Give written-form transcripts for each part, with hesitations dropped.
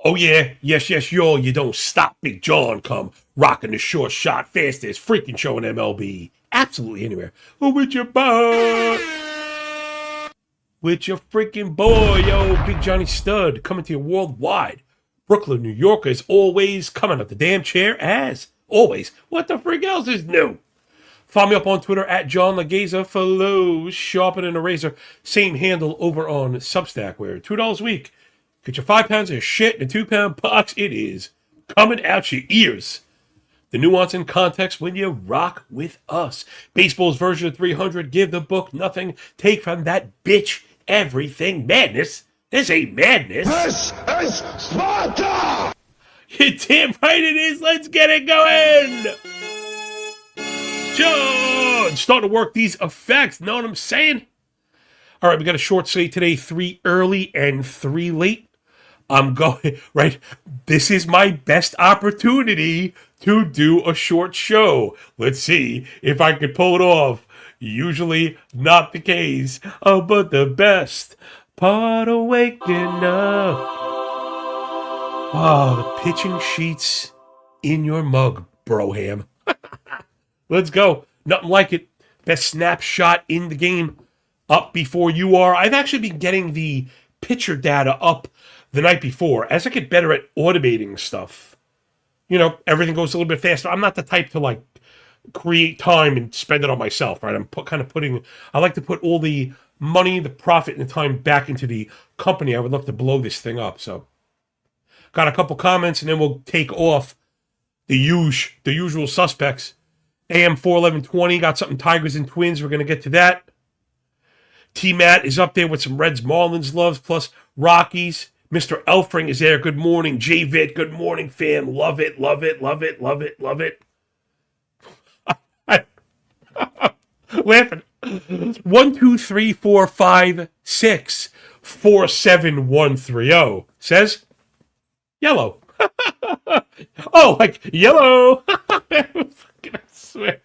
Oh yeah, yes, y'all. You don't stop Big John come rocking the short shot fastest freaking show in MLB. Absolutely anywhere. Oh, with your boy, with your freaking boy, yo, Big Johnny Stud coming to you worldwide. Brooklyn, New York, as always, coming up the damn chair as always. What the freak else is new? Follow me up on Twitter at John Legeza. Follow Sharpen and Razor. Same handle over on Substack, where $2 a week. Get your 5 pounds of shit in a 2 pound box. It is coming out your ears. The nuance and context when you rock with us. Baseball's version of 300. Give the book nothing. Take from that bitch everything. Madness. This ain't madness. This is Sparta! You're damn right it is. Let's get it going. John, starting to work these effects. Know what I'm saying? All right, we got a short slate today. 3 early and 3 late. I'm going, right? This is my best opportunity to do a short show. Let's see if I can pull it off. Usually not the case. Oh, but the best part of waking up. Oh, the pitching sheets in your mug, Broham. Let's go. Nothing like it. Best snapshot in the game. Up before you are. I've actually been getting the pitcher data up the night before. As I get better at automating stuff, you know, everything goes a little bit faster. I'm not the type to like create time and spend it on myself, right? I like to put all the money, the profit, and the time back into the company. I would love to blow this thing up. So, got a couple comments, and then we'll take off the usual suspects. AM 41120 got something Tigers and Twins. We're going to get to that. T-Matt is up there with some Reds, Marlins loves, plus Rockies. Mr. Elfring is there. Good morning. J-Vit, good morning, fam. Love it, love it, love it, love it, love it. Laughing. 1, 2, 3, 4, 5, 6, 4, 7, 1, 3, 0. Says yellow. Oh, like yellow. I swear.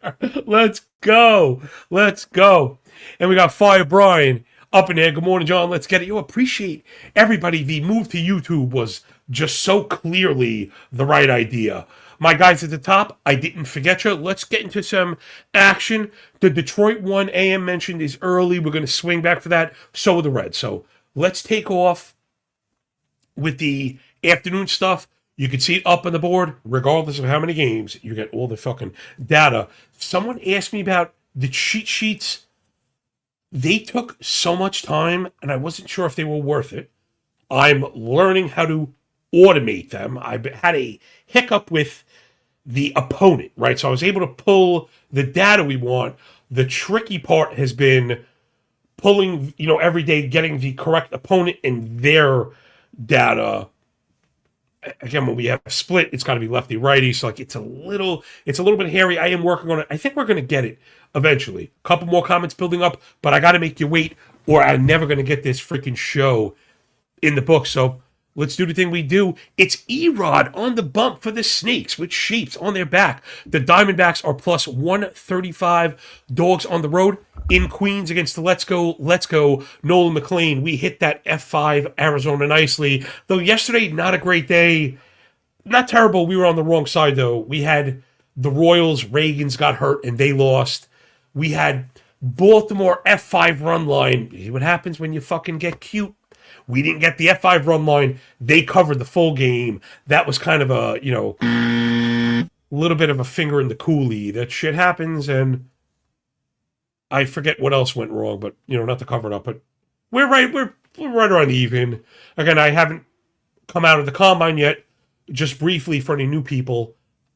Let's go. Let's go. And we got Fire Brian up in there. Good morning, John. Let's get it. You appreciate everybody. The move to YouTube was just so clearly the right idea. My guys at the top, I didn't forget you. Let's get into some action. The Detroit one AM mentioned is early. We're going to swing back for that. So are the Reds. So let's take off with the afternoon stuff. You can see it up on the board, regardless of how many games. You get all the fucking data. Someone asked me about the cheat sheets. They took so much time, and I wasn't sure if they were worth it. I'm learning how to automate them. I had a hiccup with the opponent, right? So I was able to pull the data we want. The tricky part has been pulling, every day, getting the correct opponent and their data. Again, when we have a split, it's got to be lefty righty. So like it's a little bit hairy. I am working on it. I think we're going to get it eventually. A couple more comments building up, but I got to make you wait, or I'm never going to get this freaking show in the book. So let's do the thing we do. It's Erod on the bump for the Snakes with Sheeps on their back. The Diamondbacks are plus 135. Dogs on the road in Queens against the Let's Go, Nolan McLean. We hit that F5 Arizona nicely. Though yesterday, not a great day. Not terrible. We were on the wrong side, though. We had the Royals. Reagans got hurt, and they lost. We had Baltimore F5 run line. See what happens when you fucking get cute. We didn't get the F5 run line. They covered the full game. That was kind of a, little bit of a finger in the coolie. That shit happens, and I forget what else went wrong, but, not to cover it up. But we're right around even. Again, I haven't come out of the combine yet. Just briefly for any new people,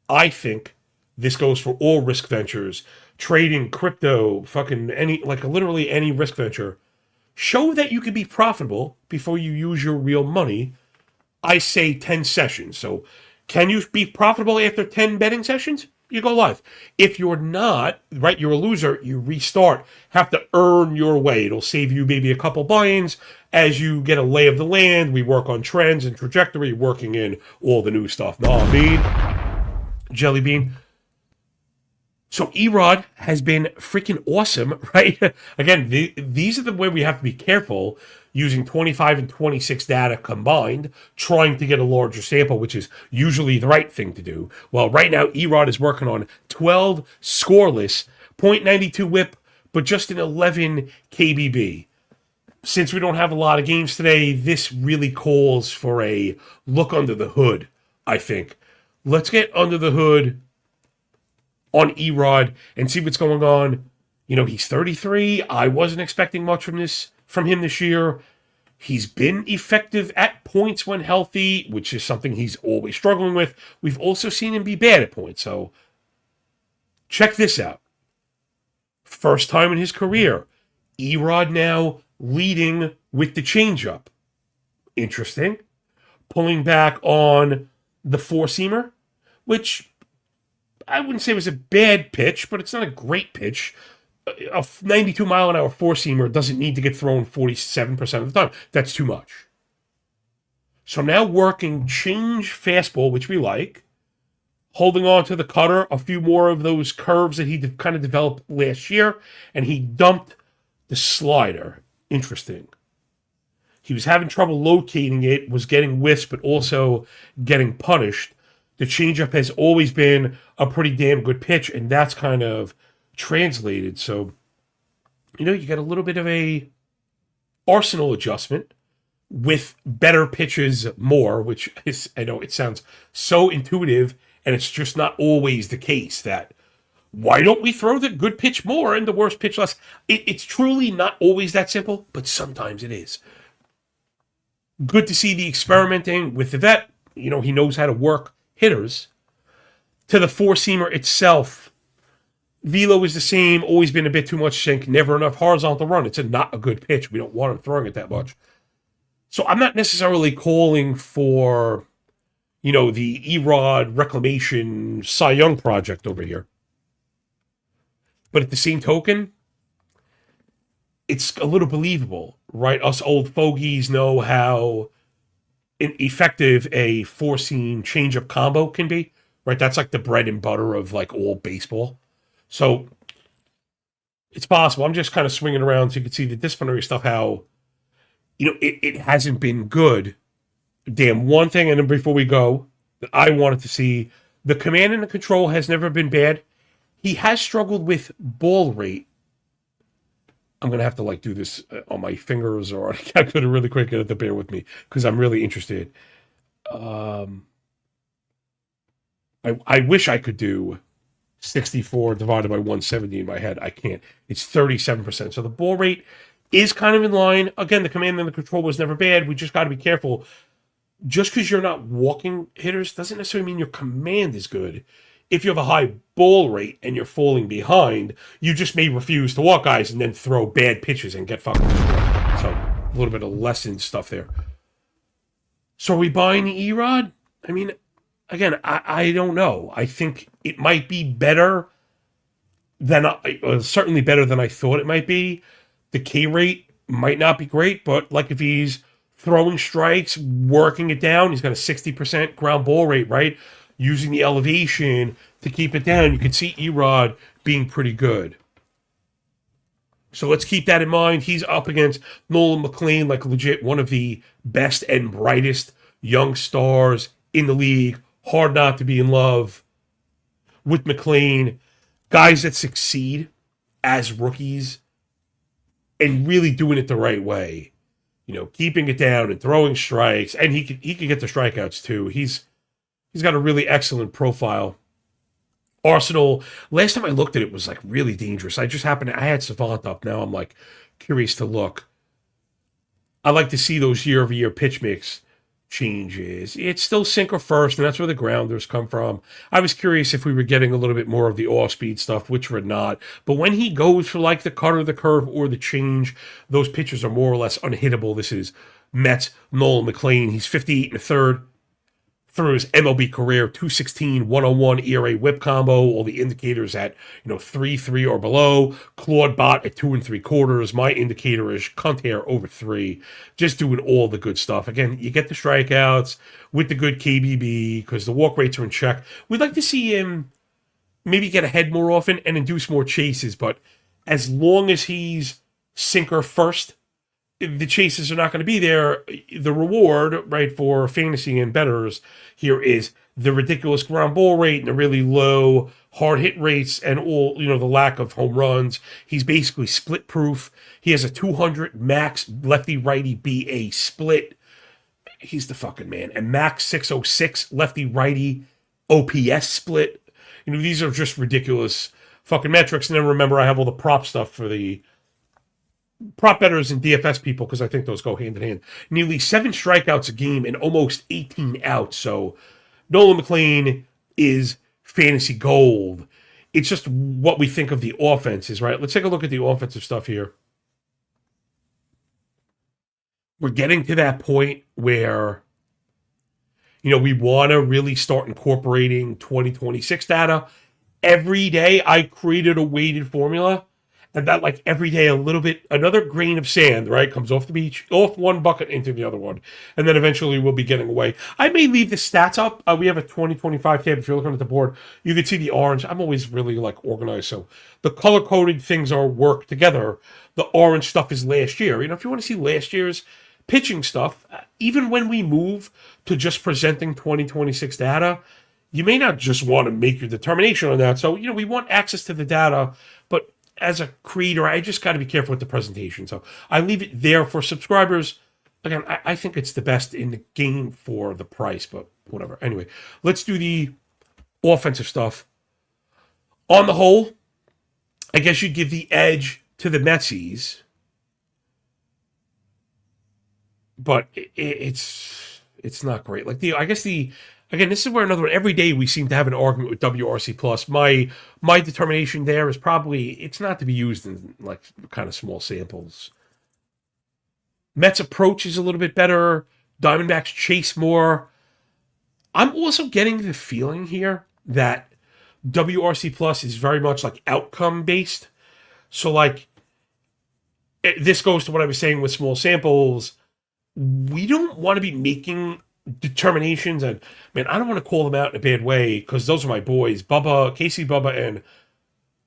I think this goes for all risk ventures. Trading, crypto, literally any risk venture. Show that you can be profitable before you use your real money. I say 10 sessions. So can you be profitable after 10 betting sessions? You go live. If you're not, right, you're a loser, you restart. Have to earn your way. It'll save you maybe a couple buy-ins as you get a lay of the land. We work on trends and trajectory, working in all the new stuff. Nah, Jelly Bean. So Erod has been freaking awesome, right? Again, these are the way we have to be careful using 25 and 26 data combined, trying to get a larger sample, which is usually the right thing to do. Well, right now, Erod is working on 12 scoreless, .92 whip, but just an 11 KBB. Since we don't have a lot of games today, this really calls for a look under the hood, I think. Let's get under the hood on Erod and see what's going on. You know, he's 33. I wasn't expecting much from him this year. He's been effective at points when healthy, which is something he's always struggling with. We've also seen him be bad at points. So check this out. First time in his career, Erod now leading with the changeup. Interesting. Pulling back on the four-seamer, which I wouldn't say it was a bad pitch, but it's not a great pitch. A 92-mile-an-hour four-seamer doesn't need to get thrown 47% of the time. That's too much. So now working change fastball, which we like, holding on to the cutter, a few more of those curves that he kind of developed last year, and he dumped the slider. Interesting. He was having trouble locating it, was getting whiffs, but also getting punished. The changeup has always been a pretty damn good pitch, and that's kind of translated. So, you know, you get a little bit of a arsenal adjustment with better pitches more, which is, I know it sounds so intuitive, and it's just not always the case that why don't we throw the good pitch more and the worst pitch less? It's truly not always that simple, but sometimes it is. Good to see the experimenting with the vet. You know, he knows how to work hitters. To the four-seamer itself, velo is the same, always been a bit too much sink, never enough horizontal run. It's not a good pitch. We don't want him throwing it that much. So I'm not necessarily calling for, you know, the Erod Reclamation Cy Young project over here. But at the same token, it's a little believable, right? Us old fogies know how effective a four-seam changeup combo can be, right? That's like the bread and butter of like all baseball. So it's possible. I'm just kind of swinging around so you can see the disciplinary stuff, how, you know, it hasn't been good. Damn, one thing, and then before we go, that I wanted to see, the command and the control has never been bad. He has struggled with ball rate. I'm going to have to like do this on my fingers or on a calculator really quick. You have to bear with me because I'm really interested. I wish I could do 64 divided by 170 in my head. I can't. It's 37%. So the ball rate is kind of in line. Again, the command and the control was never bad. We just got to be careful. Just because you're not walking hitters doesn't necessarily mean your command is good. If you have a high ball rate and you're falling behind, you just may refuse to walk guys and then throw bad pitches and get fucking destroyed. So a little bit of lesson stuff there. So are we buying the Erod? I mean, again, I don't know. I think it might be better than certainly better than I thought it might be. The K rate might not be great, but like if he's throwing strikes, working it down, he's got a 60% ground ball rate, right? Using the elevation to keep it down, you can see Erod being pretty good. So let's keep that in mind. He's up against Nolan McLean, like legit one of the best and brightest young stars in the league. Hard not to be in love with McLean. Guys that succeed as rookies and really doing it the right way. You know, keeping it down and throwing strikes. And he could get the strikeouts too. He's got a really excellent profile. Arsenal, last time I looked at it, was like really dangerous. I had Savant up. Now I'm like curious to look. I like to see those year-over-year pitch mix changes. It's still sinker first, and that's where the grounders come from. I was curious if we were getting a little bit more of the off-speed stuff, which we're not. But when he goes for like the cutter, the curve, or the change, those pitches are more or less unhittable. This is Mets, Nolan McLean. He's 58 and a third. Through his MLB career, 216, 101 ERA whip combo, all the indicators at 3.3 or below. Claude Bott at 2 3/4. My indicator is Contair over 3. Just doing all the good stuff. Again, you get the strikeouts with the good KBB because the walk rates are in check. We'd like to see him maybe get ahead more often and induce more chases. But as long as he's sinker first, the chases are not going to be there. The reward, right, for fantasy and bettors here is the ridiculous ground ball rate and the really low hard hit rates and all, the lack of home runs. He's basically split proof. He has a 200 max lefty righty BA split. He's the fucking man. And max 606 lefty righty OPS split. These are just ridiculous fucking metrics. And then remember, I have all the prop stuff for the prop bettors and DFS people because I think those go hand in hand. Nearly 7 strikeouts a game and almost 18 outs. So Nolan McLean is fantasy gold. It's just what we think of the offenses, right? Let's take a look at the offensive stuff here. We're getting to that point where, we want to really start incorporating 2026 data. Every day I created a weighted formula, and that like every day a little bit, another grain of sand, right, comes off the beach, off one bucket into the other one, and then eventually we'll be getting away. I may leave the stats up. We have a 2025 tab. If you're looking at the board, you can see the orange. I'm always really like organized, so the color-coded things are work together. The orange stuff is last year. If you want to see last year's pitching stuff, even when we move to just presenting 2026 data, you may not just want to make your determination on that. So, we want access to the data, but as a creator, I just got to be careful with the presentation. So I leave it there for subscribers. Again, I think it's the best in the game for the price, but whatever. Anyway, let's do the offensive stuff. On the whole, I guess you'd give the edge to the Metsies, but it's not great. Again, this is where another one. Every day we seem to have an argument with WRC plus. My determination there is probably it's not to be used in like kind of small samples. Mets approach is a little bit better. Diamondbacks chase more. I'm also getting the feeling here that WRC plus is very much like outcome based. So like this goes to what I was saying with small samples. We don't want to be making determinations, and man, I don't want to call them out in a bad way because those are my boys, Casey Bubba and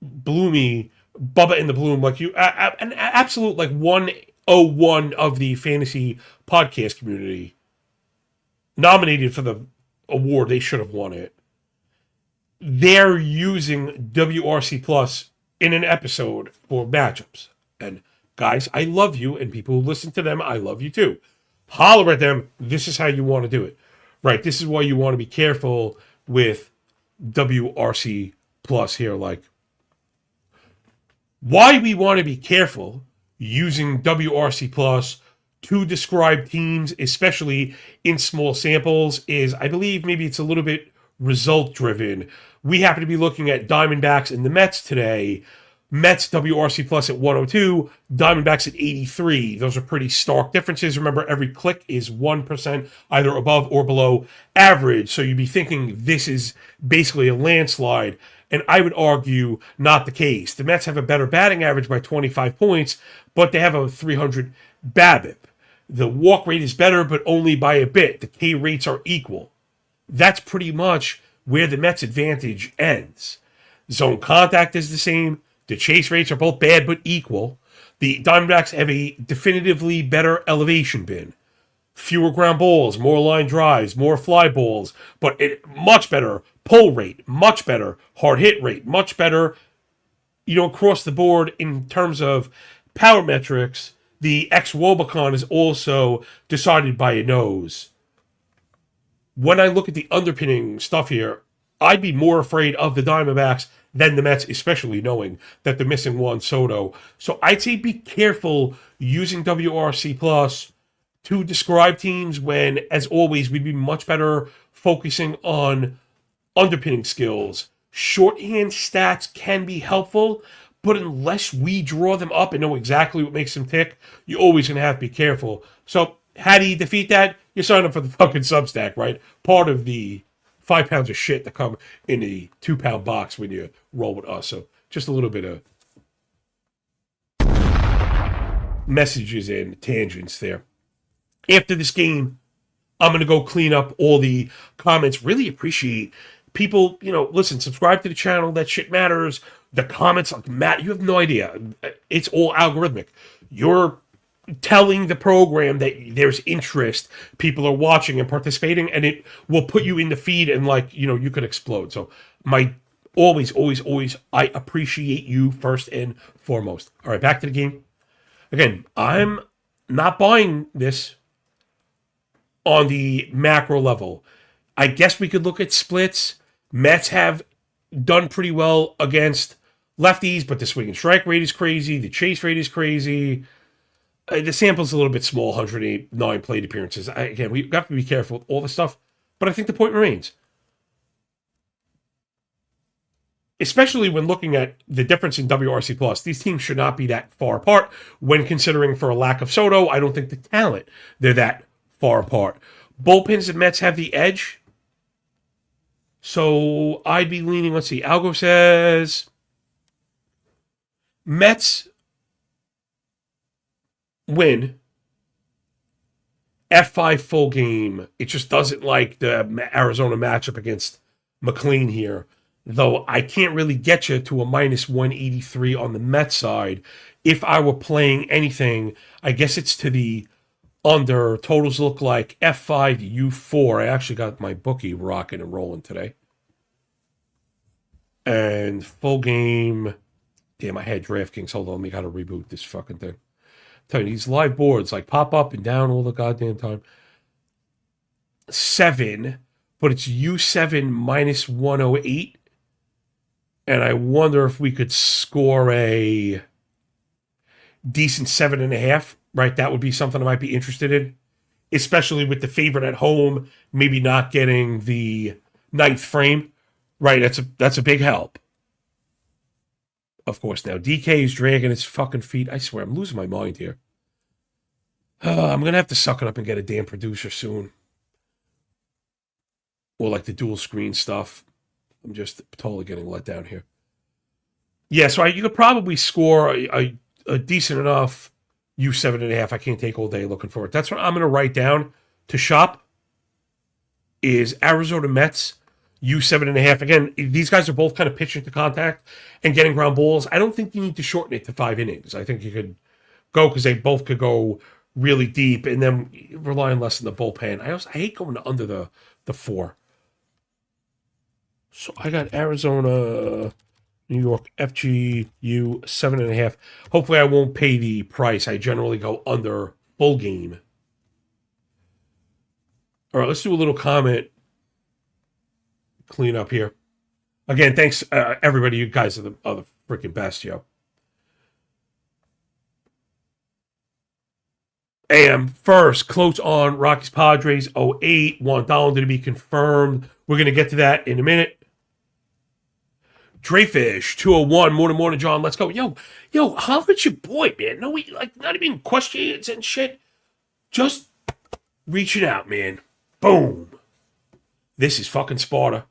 Bloomy, Bubba in the Bloom, like you, an absolute like 101 of the fantasy podcast community, nominated for the award. They should have won it. They're using WRC plus in an episode for matchups, and guys, I love you, and people who listen to them, I love you too. Holler at them. This is how you want to do it, right? This is why you want to be careful with WRC plus here. Like, why we want to be careful using WRC plus to describe teams, especially in small samples, is I believe maybe it's a little bit result driven. We happen to be looking at Diamondbacks and the Mets today. Mets WRC plus at 102, Diamondbacks at 83. Those are pretty stark differences. Remember, every click is 1% either above or below average. So you'd be thinking this is basically a landslide. And I would argue not the case. The Mets have a better batting average by 25 points, but they have a 300 BABIP. The walk rate is better, but only by a bit. The K rates are equal. That's pretty much where the Mets' advantage ends. Zone contact is the same. The chase rates are both bad but equal. The Diamondbacks have a definitively better elevation bin. Fewer ground balls, more line drives, more fly balls, but much better pull rate, much better hard hit rate, much better, across the board in terms of power metrics. The ex-Wobicon is also decided by a nose. When I look at the underpinning stuff here, I'd be more afraid of the Diamondbacks than the Mets, especially knowing that they're missing Juan Soto. So I'd say be careful using WRC plus to describe teams when, as always, we'd be much better focusing on underpinning skills. Shorthand stats can be helpful, but unless we draw them up and know exactly what makes them tick, you're always going to have to be careful. So how do you defeat that? You sign up for the fucking Substack, right? Part of the 5 pounds of shit that come in a 2-pound box when you roll with us. So just a little bit of messages and tangents there. After this game, I'm going to go clean up all the comments. Really appreciate people, listen, subscribe to the channel. That shit matters. The comments, like, Matt, you have no idea. It's all algorithmic. You're telling the program that there's interest, people are watching and participating, and it will put you in the feed, and you could explode. So always, I appreciate you first and foremost. All right, back to the game. Again, I'm not buying this on the macro level. I guess we could look at splits. Mets have done pretty well against lefties, but the swing and strike rate is crazy. The chase rate is crazy. The sample's a little bit small, 189 plate appearances. Again, we have to be careful with all this stuff, but I think the point remains. Especially when looking at the difference in WRC+, these teams should not be that far apart. When considering for a lack of Soto, I don't think the talent, they're that far apart. Bullpens and Mets have the edge. So I'd be leaning, let's see, Algo says Mets win F5 full game. It just doesn't like the Arizona matchup against McLean here. Though I can't really get you to a minus 183 on the Mets side. If I were playing anything, I guess it's to the under. Totals look like F5, U4. I actually got my bookie rocking and rolling today. And full game. Damn, I had DraftKings. Hold on, we got to reboot this fucking thing. I'm telling you, these live boards pop up and down all the goddamn time. 7, but it's U7 minus 108. And I wonder if we could score a decent 7.5, right? That would be something I might be interested in, especially with the favorite at home, maybe not getting the 9th frame, right? That's a big help. Of course, now DK is dragging his fucking feet. I swear, I'm losing my mind here. I'm going to have to suck it up and get a damn producer soon. Or the dual screen stuff. I'm just totally getting let down here. Yeah, so you could probably score a decent enough U7.5. I can't take all day looking for it. That's what I'm going to write down to shop is Arizona Mets U7.5. Again, these guys are both kind of pitching to contact and getting ground balls. I don't think you need to shorten it to 5 innings. I think you could go because they both could go really deep and then relying less on the bullpen. I hate going under the 4. So I got Arizona, New York, FGU 7.5. Hopefully I won't pay the price. I generally go under full game. All right, let's do a little comment clean up here. Again, thanks everybody. You guys are the freaking best, yo. AM first, close on Rockies Padres 08. Want Donald to be confirmed. We're going to get to that in a minute. Dreyfish 201. Morning, John. Let's go. Yo, how about your boy, man? No, we not even questions and shit. Just reaching out, man. Boom. This is fucking Sparta.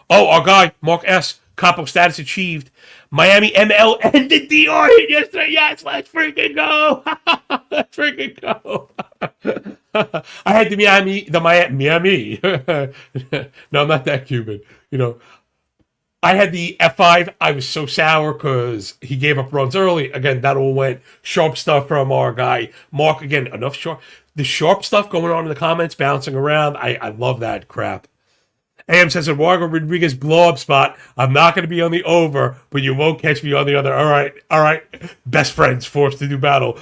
Oh, our guy, Mark S. Capo status achieved. Miami ML and the DR hit yesterday. Yes, let's freaking go. Let's freaking go. I had the Miami. No, I'm not that Cuban. I had the F5. I was so sour because he gave up runs early. Again, that all went sharp stuff from our guy, Mark. Again, enough sharp. The sharp stuff going on in the comments, bouncing around. I love that crap. AM says, Eduardo Rodriguez blow-up spot. I'm not going to be on the over, but you won't catch me on the other. All right. Best friends forced to do battle.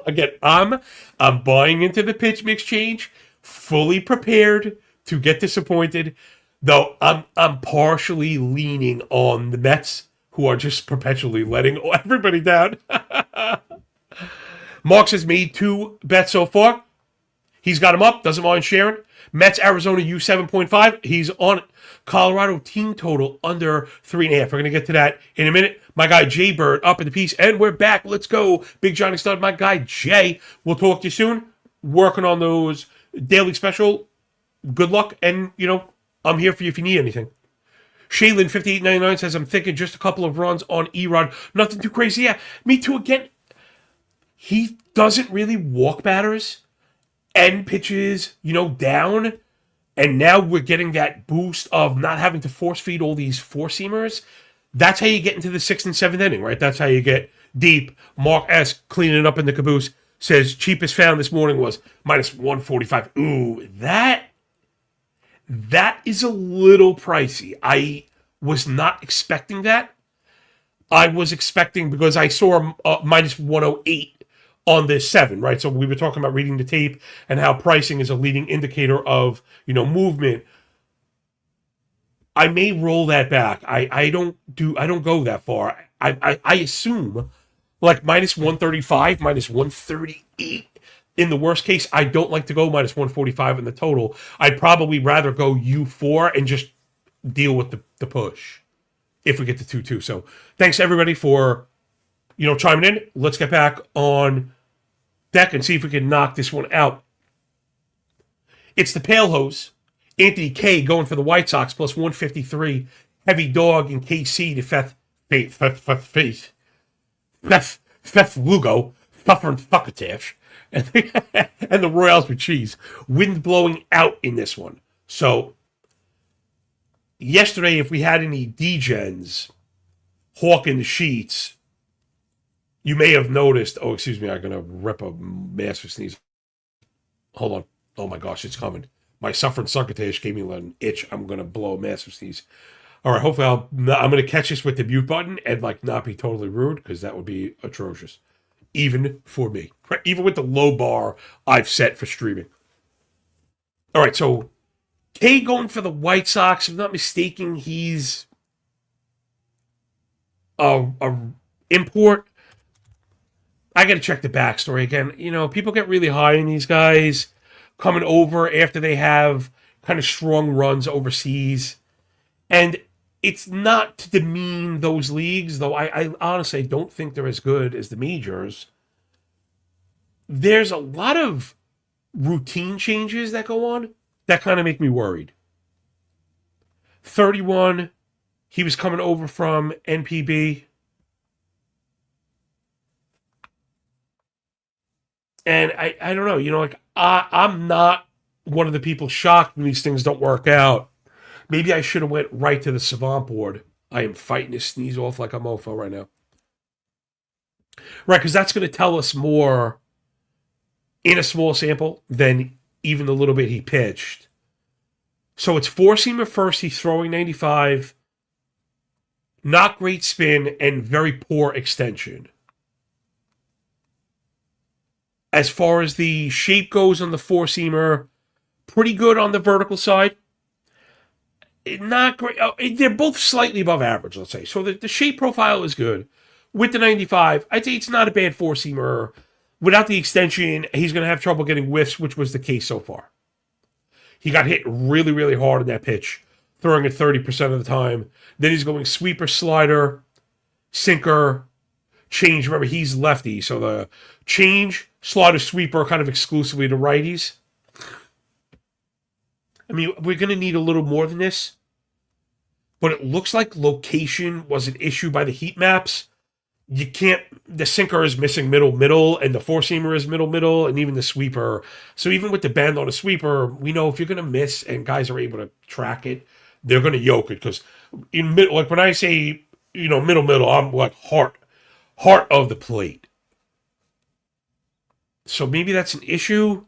Again, I'm buying into the pitch mix change, fully prepared to get disappointed. Though I'm partially leaning on the Mets, who are just perpetually letting everybody down. Marks has made 2 bets so far. He's got them up, doesn't mind sharing. Mets, Arizona, U7.5. He's on it. Colorado team total under 3.5. We're going to get to that in a minute. My guy Jay Bird up in the piece, and we're back. Let's go. Big Johnny Stud, my guy Jay. We'll talk to you soon. Working on those daily special. Good luck, and, I'm here for you if you need anything. Shaylin 5899 says, I'm thinking just a couple of runs on Erod. Nothing too crazy. Yeah, me too. Again, he doesn't really walk batters and pitches, down. And now we're getting that boost of not having to force feed all these four-seamers. That's how you get into the 6th and 7th inning, right? That's how you get deep. Mark S. cleaning up in the caboose says cheapest found this morning was minus 145. Ooh, that is a little pricey. I was not expecting that. I was expecting, because I saw minus 108 on this 7, right? So we were talking about reading the tape and how pricing is a leading indicator of, movement. I may roll that back. I don't go that far. I assume like minus 135, minus 138. In the worst case, I don't like to go minus 145 in the total. I'd probably rather go U4 and just deal with the push if we get to 2-2. So thanks everybody for, chiming in. Let's get back on deck and see if we can knock this one out. It's the Pale Hose. Anthony K going for the White Sox plus 153. Heavy dog in KC to Feth Lugo. Suffering fuckatish. And the Royals with cheese. Wind blowing out in this one. So yesterday, if we had any degens hawking the sheets, you may have noticed. Oh, excuse me, I'm gonna rip a massive sneeze. Hold on. Oh my gosh, it's coming. My suffering succotash gave me an itch. I'm gonna blow a massive sneeze. All right, hopefully I'm gonna catch this with the mute button and not be totally rude, because that would be atrocious, even for me. Even with the low bar I've set for streaming. All right, so K going for the White Sox. If I'm not mistaken, he's a import. I got to check the backstory again. People get really high on these guys coming over after they have kind of strong runs overseas. And it's not to demean those leagues, though I honestly don't think they're as good as the majors. There's a lot of routine changes that go on that kind of make me worried. 31, he was coming over from NPB. And I don't know, I'm not one of the people shocked when these things don't work out. Maybe I should have went right to the Savant board. I am fighting to sneeze off like a mofo right now. Right, because that's going to tell us more in a small sample than even the little bit he pitched. So it's four-seamer first, he's throwing 95. Not great spin and very poor extension. As far as the shape goes on the four-seamer, pretty good on the vertical side. Not great. They're both slightly above average, let's say. So the shape profile is good. With the 95, I'd say it's not a bad four-seamer. Without the extension, he's going to have trouble getting whiffs, which was the case so far. He got hit really, really hard in that pitch, throwing it 30% of the time. Then he's going sweeper, slider, sinker, change. Remember, he's lefty, so the change, slider, sweeper are kind of exclusively to righties. I mean, we're going to need a little more than this. But it looks like location was an issue by the heat maps. You can't, the sinker is missing middle, and the four-seamer is middle, and even the sweeper. So even with the bend on a sweeper, we know if you're going to miss and guys are able to track it, they're going to yoke it. Because in middle, like when I say, middle, I'm like heart of the plate. So maybe that's an issue.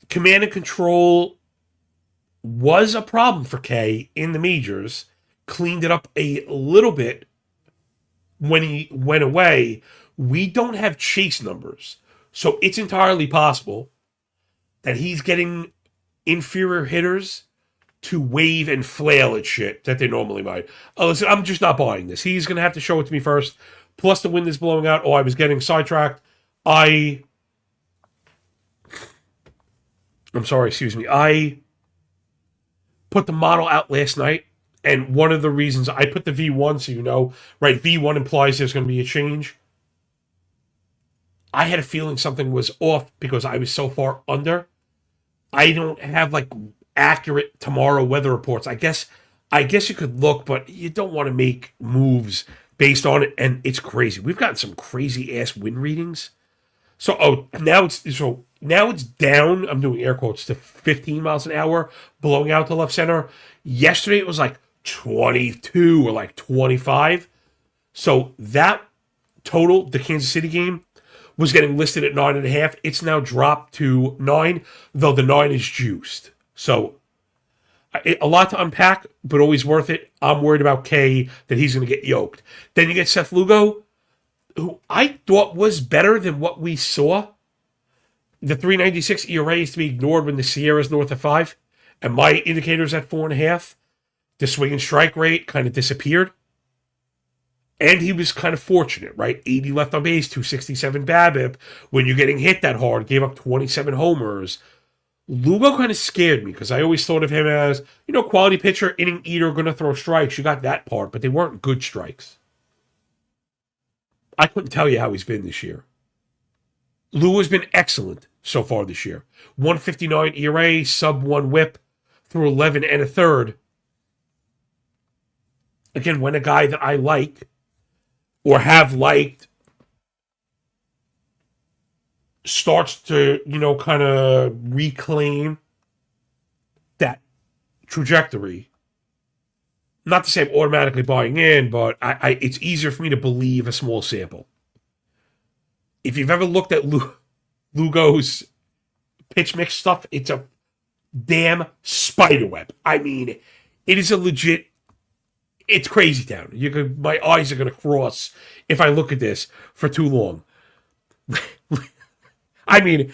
Command and control was a problem for K in the majors. Cleaned it up a little bit when he went away. We don't have chase numbers. So it's entirely possible that he's getting inferior hitters to wave and flail at shit that they normally might. Listen, I'm just not buying this. He's going to have to show it to me first. Plus the wind is blowing out. Oh, I was getting sidetracked. I'm sorry, excuse me. I put the model out last night, and one of the reasons I put the V1, so you know, right, V1 implies there's going to be a change. I had a feeling something was off because I was so far under. I don't have, like, accurate tomorrow weather reports. I guess you could look, but you don't want to make moves based on it, and it's crazy. We've gotten some crazy-ass wind readings. So Now it's down, I'm doing air quotes, to 15 miles an hour, blowing out to left center. Yesterday it was like 22 or like 25. So that total, the Kansas City game, was getting listed at 9.5. It's now dropped to 9, though the 9 is juiced. So a lot to unpack, but always worth it. I'm worried about K, that he's going to get yoked. Then you get Seth Lugo, who I thought was better than what we saw. The 396 ERA is to be ignored when the Sierra's north of 5, and my indicator's at 4.5. The swing and strike rate kind of disappeared. And he was kind of fortunate, right? 80 left on base, 267 BABIP. When you're getting hit that hard, gave up 27 homers. Lugo kind of scared me because I always thought of him as, quality pitcher, inning eater, going to throw strikes. You got that part, but they weren't good strikes. I couldn't tell you how he's been this year. Lugo's been excellent so far this year. 159 ERA, sub 1 whip through 11 and a third. Again, when a guy that I like or have liked starts to, kind of reclaim that trajectory. Not to say I'm automatically buying in, but it's easier for me to believe a small sample. If you've ever looked at Lugo's pitch mix stuff, it's a damn spider web. I mean, it is a legit, it's crazy town. My eyes are going to cross if I look at this for too long. I mean,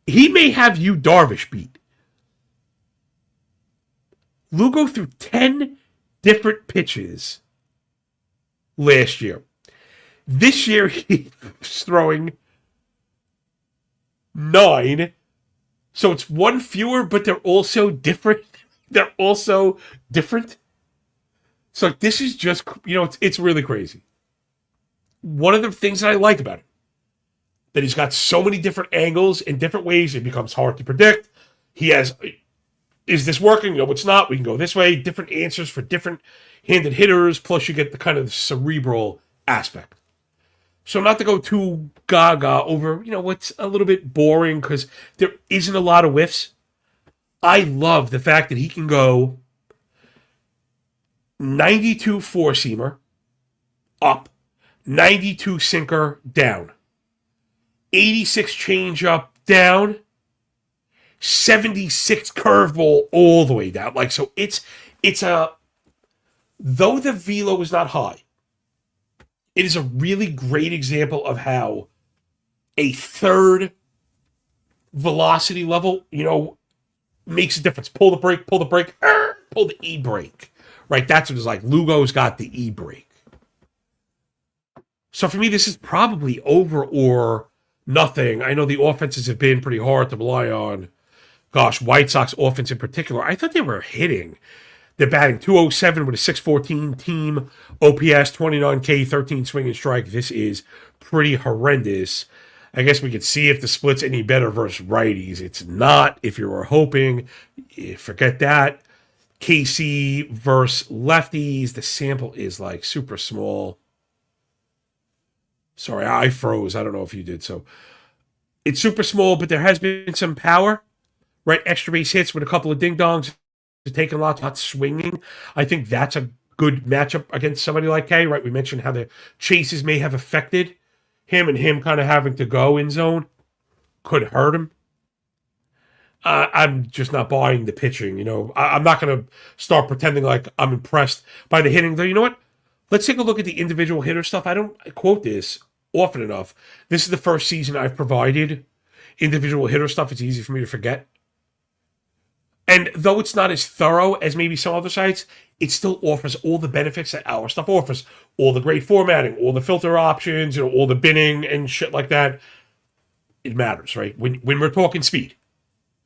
he may have you Darvish beat. Lugo threw 10 different pitches last year. This year, he's throwing 9. So it's one fewer, but they're also different. So this is just, it's really crazy. One of the things that I like about it, that he's got so many different angles in different ways, it becomes hard to predict. He has, is this working? No, it's not. We can go this way. Different answers for different handed hitters, plus you get the kind of cerebral aspect. So not to go too gaga over, what's a little bit boring because there isn't a lot of whiffs. I love the fact that he can go 92 four-seamer up, 92 sinker down, 86 changeup down, 76 curveball all the way down. So it's though the velo is not high, it is a really great example of how a third velocity level, makes a difference. Pull the brake, pull the e-brake. Right? That's what it's like. Lugo's got the e-brake. So for me, this is probably over or nothing. I know the offenses have been pretty hard to rely on. Gosh, White Sox offense in particular. I thought they were hitting. They're batting 207 with a 614 team, OPS, 29K, 13 swing and strike. This is pretty horrendous. I guess we could see if the split's any better versus righties. It's not. If you were hoping, forget that. KC versus lefties. The sample is super small. Sorry, I froze. I don't know if you did. So it's super small, but there has been some power. Right, extra base hits with a couple of ding-dongs. Taking lots, not swinging. I think that's a good matchup against somebody like K, right? We mentioned how the chases may have affected him, and him kind of having to go in zone could hurt him. I'm just not buying the pitching. I'm not going to start pretending like I'm impressed by the hitting. Though, you know what? Let's take a look at the individual hitter stuff. I don't quote this often enough. This is the first season I've provided individual hitter stuff. It's easy for me to forget. And though it's not as thorough as maybe some other sites, it still offers all the benefits that our stuff offers. All the great formatting, all the filter options, all the binning and shit like that. It matters, right? When we're talking speed.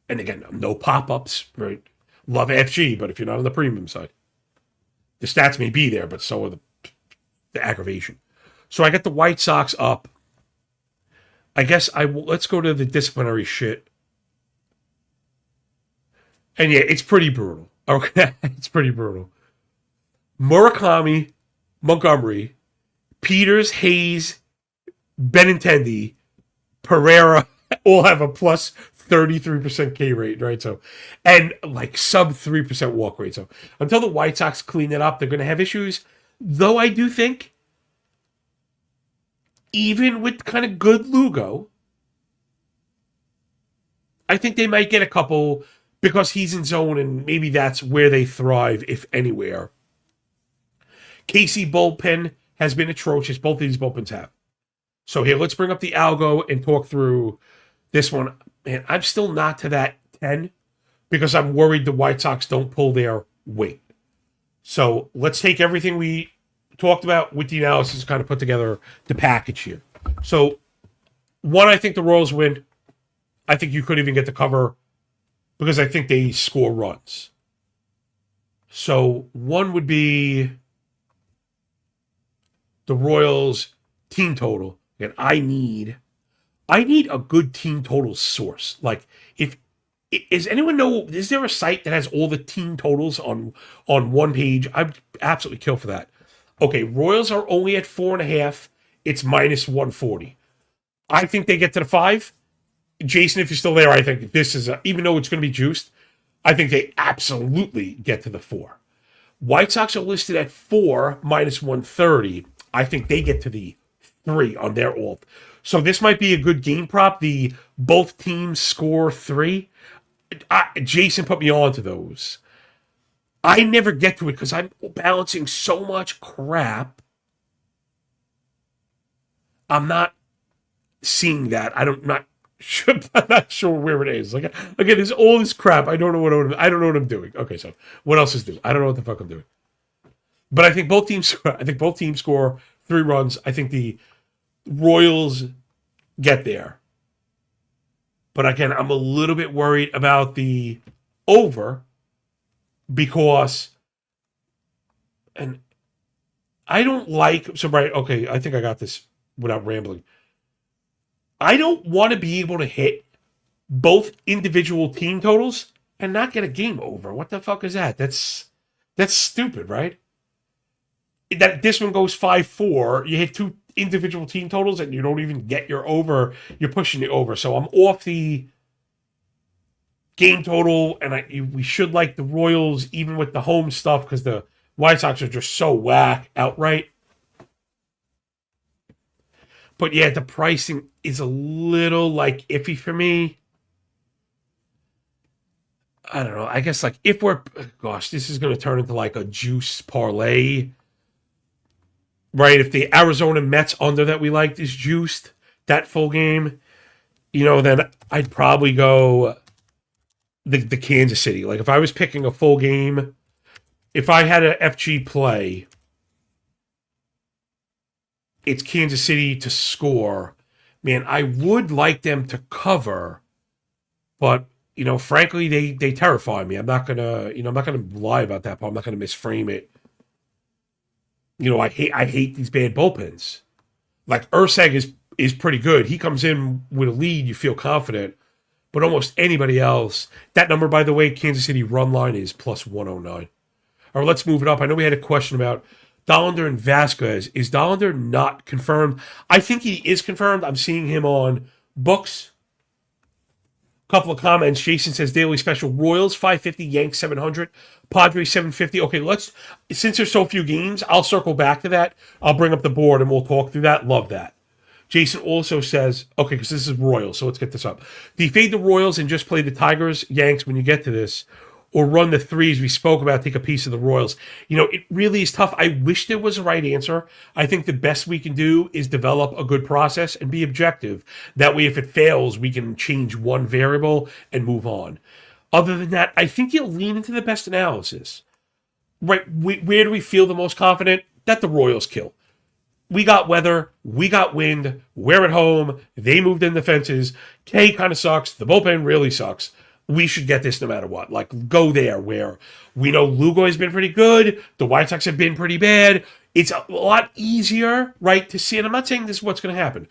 And again, no pop-ups, right? Love FG, but if you're not on the premium side. The stats may be there, but so are the aggravation. So I got the White Sox up. I guess let's go to the disciplinary shit. And yeah, it's pretty brutal. Okay, it's pretty brutal. Murakami, Montgomery, Peters, Hayes, Benintendi, Pereira, all have a plus 33% K rate, right? So, and like sub 3% walk rate. So, until the White Sox clean it up, they're going to have issues. Though I do think, even with kind of good Lugo, I think they might get a couple because he's in zone, and maybe that's where they thrive, if anywhere. KC bullpen has been atrocious. Both of these bullpens have. So here, let's bring up the algo and talk through this one. Man, I'm still not to that 10 because I'm worried the White Sox don't pull their weight. So let's take everything we talked about with the analysis, kind of put together the package here. So, one, I think the Royals win. I think you could even get the cover because I think they score runs. So, one would be the Royals team total. And I need a good team total source. Like, is anyone know, is there a site that has all the team totals on one page? I'd absolutely kill for that. Okay, Royals are only at 4.5. It's minus 140. I think they get to the 5. Jason, if you're still there, I think this is, even though it's going to be juiced, I think they absolutely get to the 4. White Sox are listed at 4, minus 130. I think they get to the 3 on their alt. So this might be a good game prop. The both teams score 3. Jason put me on to those. I never get to it because I'm balancing so much crap. I'm not seeing that. I'm not sure where it is. Like, again, there's all this crap. I don't know what I'm doing. Okay, so what else is new? I don't know what the fuck I'm doing. But I think both teams score 3 runs. I think the Royals get there. But again, I'm a little bit worried about the over because, and I don't like, so right, okay, I think I got this without rambling. I don't want to be able to hit both individual team totals and not get a game over. What the fuck is that? That's stupid, right? That this one goes 5-4, you hit 2 individual team totals and you don't even get your over, you're pushing the over. So I'm off the game total, and we should like the Royals even with the home stuff because the White Sox are just so whack outright. But yeah, the pricing is a little like iffy for me. I don't know. I guess like if this is going to turn into like a juice parlay. Right, if the Arizona Mets under that we liked is juiced, that full game, then I'd probably go the Kansas City. Like if I was picking a full game, if I had an FG play, it's Kansas City to score. Man, I would like them to cover, but frankly, they terrify me. I'm not gonna lie about that, but I'm not gonna misframe it. I hate these bad bullpens. Like Urseg is pretty good. He comes in with a lead, you feel confident. But almost anybody else, that number, by the way, Kansas City run line is plus 109. All right, let's move it up. I know we had a question about Dollander and Vasquez. Is Dollander not confirmed? I think he is confirmed. I'm seeing him on books. Couple of comments. Jason says daily special Royals 550, Yanks 700, Padres 750. Okay, since there's so few games, I'll circle back to that. I'll bring up the board and we'll talk through that. Love that. Jason also says, okay, because this is Royals, so let's get this up. Do you fade the Royals and just play the Tigers, Yanks when you get to this? Or run the 3s we spoke about, take a piece of the Royals? It really is tough. I wish there was a right answer. I think the best we can do is develop a good process and be objective. That way, if it fails, we can change one variable and move on. Other than that, I think you'll lean into the best analysis. Right, where do we feel the most confident? That the Royals kill. We got weather, we got wind, we're at home, they moved in the fences, K kind of sucks, the bullpen really sucks. We should get this no matter what. Like, go there where we know Lugo has been pretty good. The White Sox have been pretty bad. It's a lot easier, right, to see, and I'm not saying this is what's going to happen,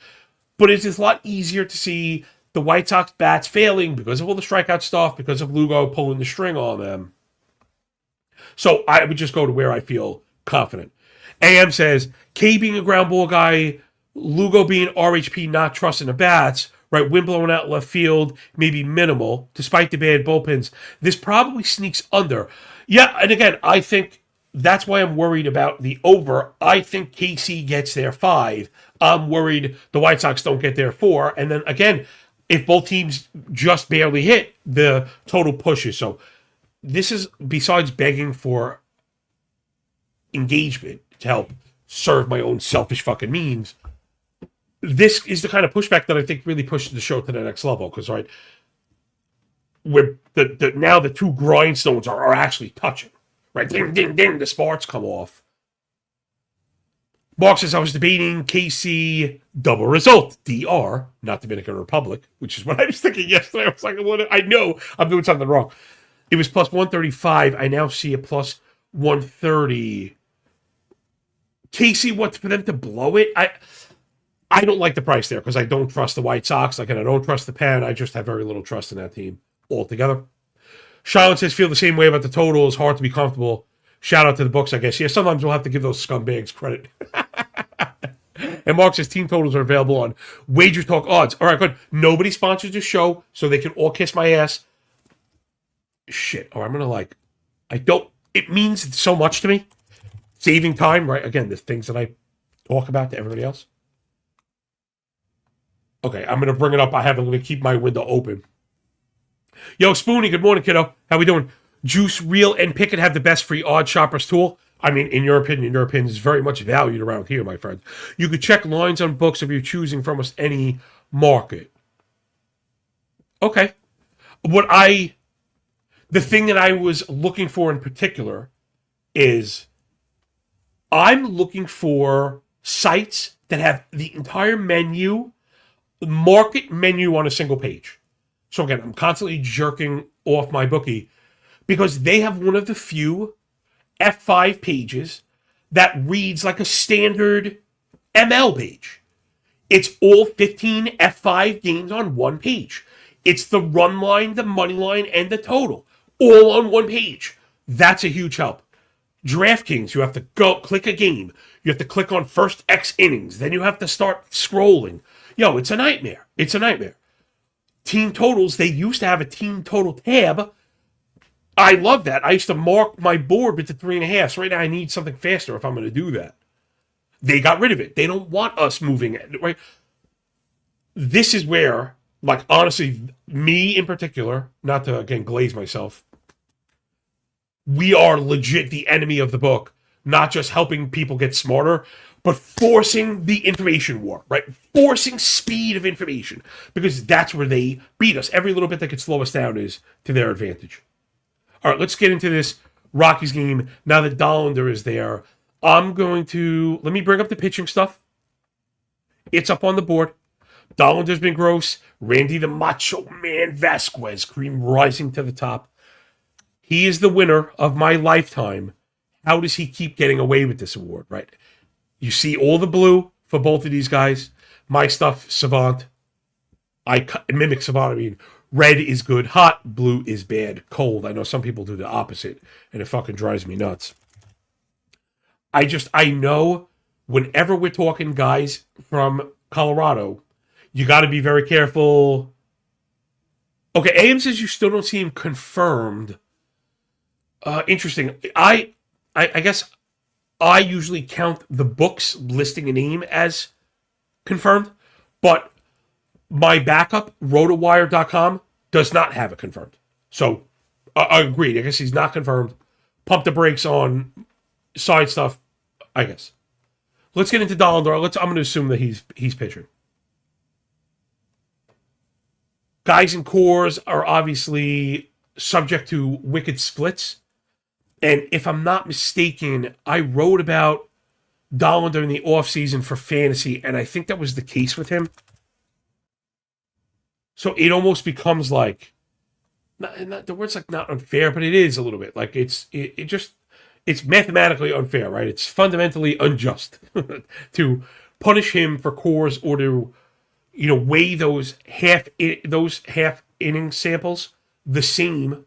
but it's just a lot easier to see the White Sox bats failing because of all the strikeout stuff, because of Lugo pulling the string on them. So I would just go to where I feel confident. AM says, K being a ground ball guy, Lugo being RHP, not trusting the bats, right? right? Wind blowing out left field, maybe minimal, despite the bad bullpens. This probably sneaks under. Yeah, and again, I think that's why I'm worried about the over. I think KC gets their 5. I'm worried the White Sox don't get their 4. And then again, if both teams just barely hit, the total pushes. So this is, besides begging for engagement to help serve my own selfish fucking means, this is the kind of pushback that I think really pushes the show to the next level. Because, right, we're now the two grindstones are actually touching. Right, ding, ding, ding, the sparks come off. Mark says, I was debating KC double result, DR, not Dominican Republic, which is what I was thinking yesterday. I was like, I know I'm doing something wrong. It was plus 135. I now see a plus 130. KC wants for them to blow it. I don't like the price there because I don't trust the White Sox. Like, and I don't trust the Pen. I just have very little trust in that team altogether. Charlotte says, feel the same way about the total. It's hard to be comfortable. Shout out to the books, I guess. Yeah, sometimes we'll have to give those scumbags credit. And Mark says, team totals are available on Wager Talk Odds. All right, good. Nobody sponsors the show, so they can all kiss my ass. Shit. Or I'm going to it means so much to me. Saving time, right? Again, the things that I talk about to everybody else. Okay, I'm going to bring it up. I'm going to keep my window open. Yo, Spoonie, good morning, kiddo. How we doing? Juice, Reel, and Pickett have the best free odd shoppers tool. I mean, in your opinion, is very much valued around here, my friend. You could check lines on books if you're choosing from almost any market. Okay. The thing that I was looking for in particular is I'm looking for sites that have the entire menu, market menu on a single page. So again, I'm constantly jerking off my bookie because they have one of the few F5 pages that reads like a standard ML page. It's all 15 F5 games on one page. It's the run line, the money line, and the total, all on one page. That's a huge help. DraftKings, you have to go click a game. You have to click on first X innings. Then you have to start scrolling. Yo, it's a nightmare. It's a nightmare. Team totals, they used to have a team total tab. I love that. I used to mark my board with the 3.5. So right now I need something faster if I'm going to do that. They got rid of it. They don't want us moving it, right? This is where, like, honestly, me in particular, not to, again, glaze myself, we are legit the enemy of the book, not just helping people get smarter, but forcing the information war, right? Forcing speed of information, because that's where they beat us. Every little bit that could slow us down is to their advantage. All right, let's get into this Rockies game. Now that Dollander is there, let me bring up the pitching stuff. It's up on the board. Dollander's been gross. Randy the Macho Man Vasquez, cream rising to the top. He is the winner of my lifetime. How does he keep getting away with this award, right? You see all the blue for both of these guys. My stuff, Savant. I mimic Savant. I mean, red is good, hot. Blue is bad, cold. I know some people do the opposite, and it fucking drives me nuts. I know whenever we're talking guys from Colorado, you got to be very careful. Okay, AM says you still don't see him confirmed. Interesting. I guess I usually count the books listing a name as confirmed, but my backup, rotowire.com, does not have it confirmed. So, I agreed. I guess he's not confirmed. Pump the brakes on side stuff, I guess. Let's get into Dollander. I'm going to assume that he's pitching. Guys in cores are obviously subject to wicked splits. And if I'm not mistaken, I wrote about Dollander in the offseason for fantasy, and I think that was the case with him. So it almost becomes like, not the word's like not unfair, but it is a little bit. Like it's mathematically unfair, right? It's fundamentally unjust to punish him for cores or to, weigh those half inning samples the same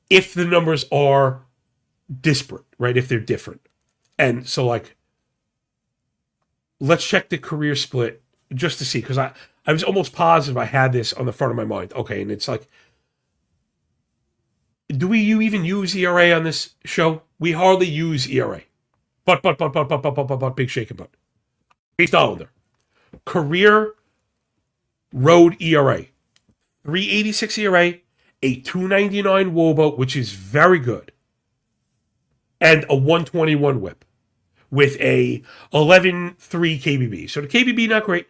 if the numbers are disparate, right? If they're different. And so, like, let's check the career split just to see, because I was almost positive I had this on the front of my mind. Okay, and it's like, do we even use ERA on this show? We hardly use ERA. But, big shake and butt. Chase Dollander. Career road ERA. 386 ERA, a 299 WOBA, which is very good, and a 121 whip with a 11.3 KBB. So the KBB not great,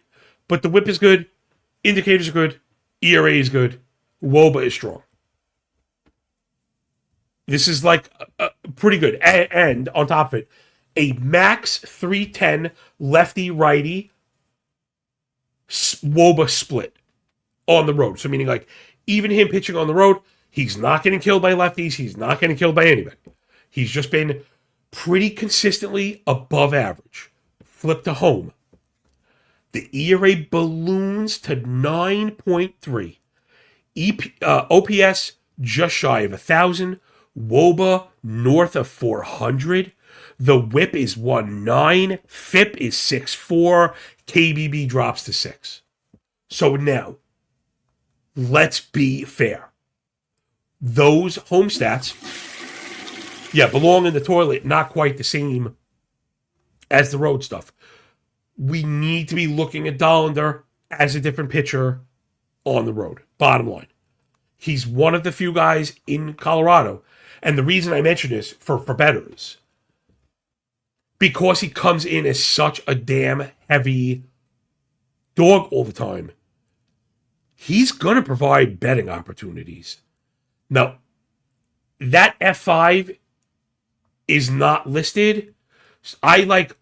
but the whip is good, indicators are good, ERA is good, WOBA is strong. This is like pretty good. And on top of it, a max 310 lefty-righty WOBA split on the road. So meaning like even him pitching on the road, he's not getting killed by lefties. He's not getting killed by anybody. He's just been pretty consistently above average. Flip to home. The ERA balloons to 9.3. OPS just shy of 1,000. WOBA north of 400. The whip is 1.9. FIP is 6.4. KBB drops to 6. So now, let's be fair. Those home stats, belong in the toilet, not quite the same as the road stuff. We need to be looking at Dollander as a different pitcher on the road. Bottom line. He's one of the few guys in Colorado. And the reason I mention this for bettors, because he comes in as such a damn heavy dog all the time, he's going to provide betting opportunities. Now, that F5 is not listed. I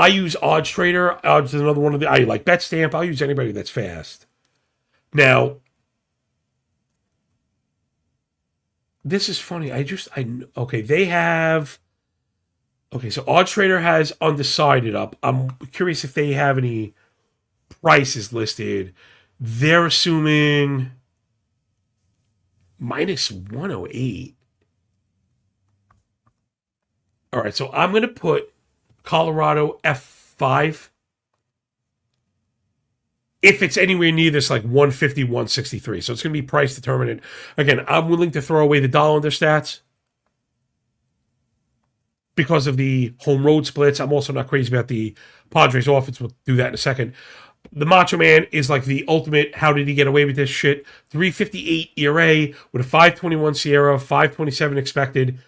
use Odds Trader. Odds is another one of the. I like BetStamp. I'll use anybody that's fast. Now, this is funny. They have. Okay, so Odds Trader has undecided up. I'm curious if they have any prices listed. They're assuming minus 108. All right, so I'm going to put Colorado F5. If it's anywhere near this, like 150, 163. So it's going to be price determinant. Again, I'm willing to throw away the Dollander stats because of the home road splits. I'm also not crazy about the Padres offense. We'll do that in a second. The Macho Man is like the ultimate, how did he get away with this shit? 358 ERA with a 521 Sierra, 527 expected,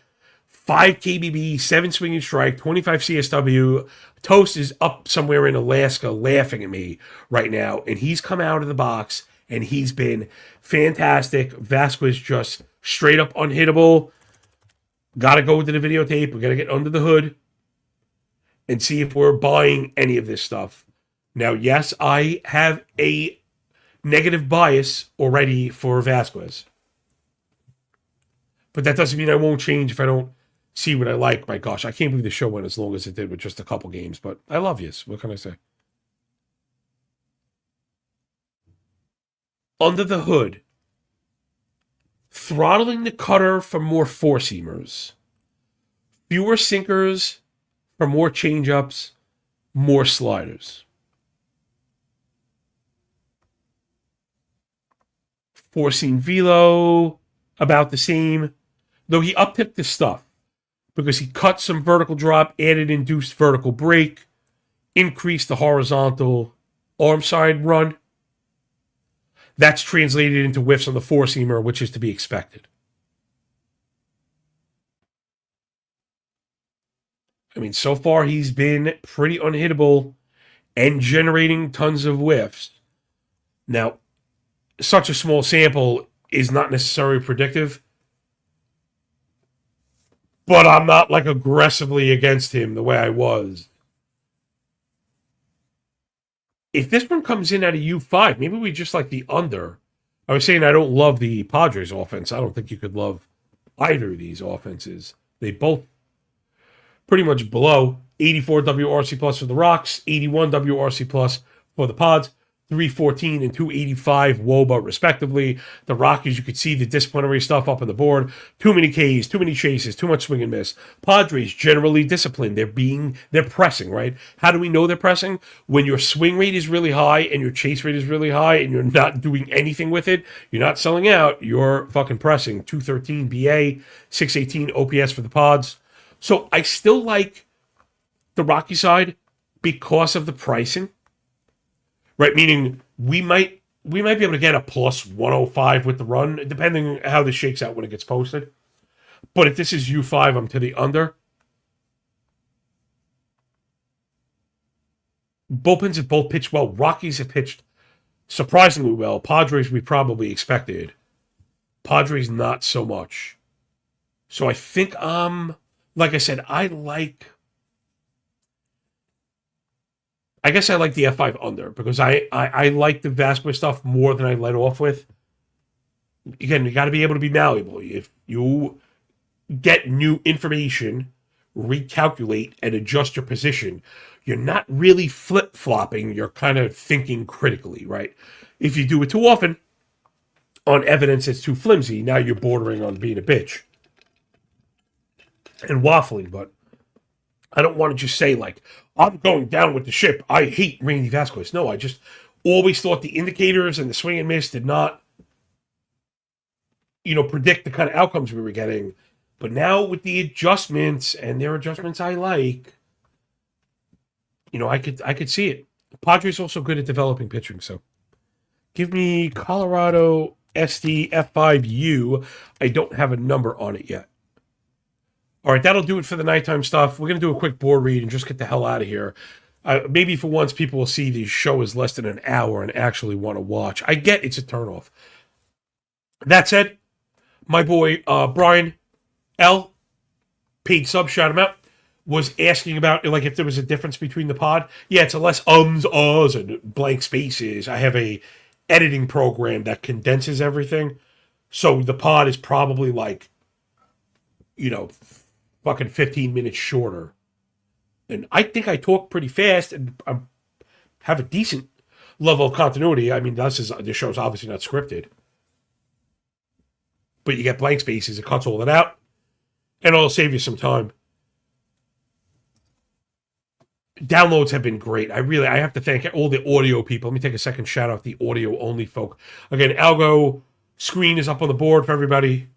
5 KBB, 7 swinging strike, 25 CSW. Toast is up somewhere in Alaska laughing at me right now, and he's come out of the box, and he's been fantastic. Vasquez just straight up unhittable. Got to go to the videotape. We got to get under the hood and see if we're buying any of this stuff. Now, yes, I have a negative bias already for Vasquez. But that doesn't mean I won't change if I don't see what I like. My gosh, I can't believe the show went as long as it did with just a couple games. But I love you. What can I say? Under the hood. Throttling the cutter for more four-seamers. Fewer sinkers for more changeups. More sliders. Four-seam velo, about the same. Though he upticked his stuff because he cut some vertical drop, added induced vertical break, increased the horizontal arm side run. That's translated into whiffs on the four-seamer, which is to be expected. I mean, so far he's been pretty unhittable and generating tons of whiffs. Now, such a small sample is not necessarily predictive, but I'm not like aggressively against him the way I was. If this one comes in at a U5, maybe we just like the under. I was saying I don't love the Padres offense. I don't think you could love either of these offenses. They both pretty much below 84 WRC plus for the Rocks, 81 WRC plus for the Pods. 314 and 285 WOBA, respectively. The Rockies, you could see the disciplinary stuff up on the board. Too many Ks, too many chases, too much swing and miss. Padres, generally disciplined. They're pressing, right? How do we know they're pressing? When your swing rate is really high and your chase rate is really high and you're not doing anything with it, you're not selling out, you're fucking pressing. 213 BA, 618 OPS for the Pods. So I still like the Rocky side because of the pricing. Right, meaning we might be able to get a plus 105 with the run, depending how this shakes out when it gets posted. But if this is U5, I'm to the under. Bullpens have both pitched well. Rockies have pitched surprisingly well. Padres we probably expected. Padres not so much. So I think like I said, I guess I like the F5 under because I like the Vasquez stuff more than I let off with. Again, you got to be able to be malleable. If you get new information, recalculate, and adjust your position, you're not really flip-flopping. You're kind of thinking critically, right? If you do it too often on evidence that's too flimsy, now you're bordering on being a bitch and waffling, but I don't want to just say, like, I'm going down with the ship. I hate Randy Vasquez. No, I just always thought the indicators and the swing and miss did not, predict the kind of outcomes we were getting. But now with the adjustments, and their adjustments I like, I could see it. Padres also good at developing pitching, so give me Colorado SD F5U. I don't have a number on it yet. All right, that'll do it for the nighttime stuff. We're going to do a quick board read and just get the hell out of here. Maybe for once people will see the show is less than an hour and actually want to watch. I get it's a turnoff. That said, my boy Brian L, paid sub, shout him out, was asking about like if there was a difference between the pod. Yeah, it's a less uhs, and blank spaces. I have a editing program that condenses everything. So the pod is probably like, fucking 15 minutes shorter. And I think I talk pretty fast and I have a decent level of continuity. I mean, this show's obviously not scripted. But you get blank spaces, it cuts all that out, and it'll save you some time. Downloads have been great. I have to thank all the audio people. Let me take a second, shout out the audio only folk. Again, Algo screen is up on the board for everybody.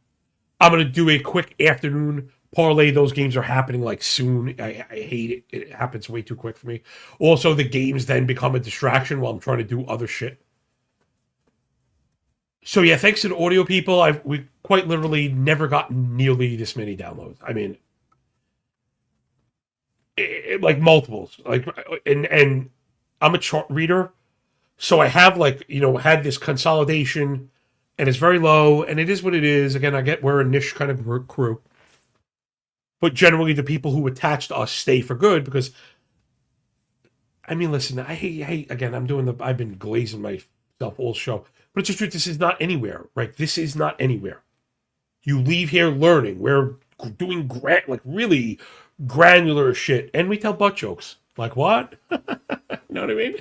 I'm going to do a quick afternoon parlay. Those games are happening like soon. I hate it. It happens way too quick for me. Also, the games then become a distraction while I'm trying to do other shit. So yeah, thanks to the audio people, we quite literally never gotten nearly this many downloads. I mean, like multiples. Like, and I'm a chart reader, so I have had this consolidation, and it's very low, and it is what it is. Again, I get we're a niche kind of crew. But generally, the people who attach to us stay for good because, I mean, listen, I hate again, I've been glazing myself all show. But it's just truth, this is not anywhere, right? This is not anywhere. You leave here learning. We're doing really granular shit. And we tell butt jokes. Like what? You know what I mean?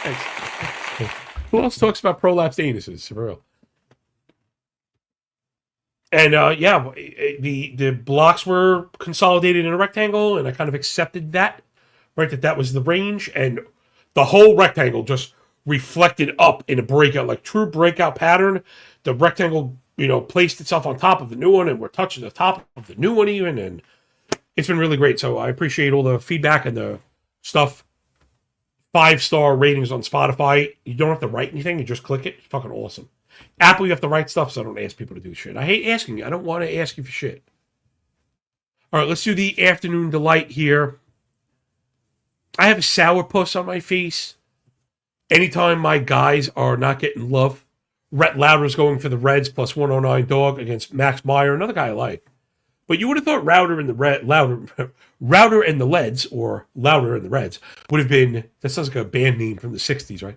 Thanks. Who else talks about prolapsed anuses, for real? And the blocks were consolidated in a rectangle, and I kind of accepted that, right? That was the range, and the whole rectangle just reflected up in a breakout, like true breakout pattern. The rectangle, placed itself on top of the new one, and we're touching the top of the new one even, and it's been really great. So I appreciate all the feedback and the stuff. 5-star ratings on Spotify. You don't have to write anything; you just click it. It's fucking awesome. Apple, you have to write stuff, so I don't ask people to do shit. I hate asking you. I don't want to ask you for shit. All right, let's do the afternoon delight here. I have a sourpuss on my face. Anytime my guys are not getting love, Rhett Lauder's going for the Reds plus 109 dog against Max Meyer, another guy I like. But you would have thought Router and the Leds, or Louder and the Reds, would have been, that sounds like a band name from the 60s, right?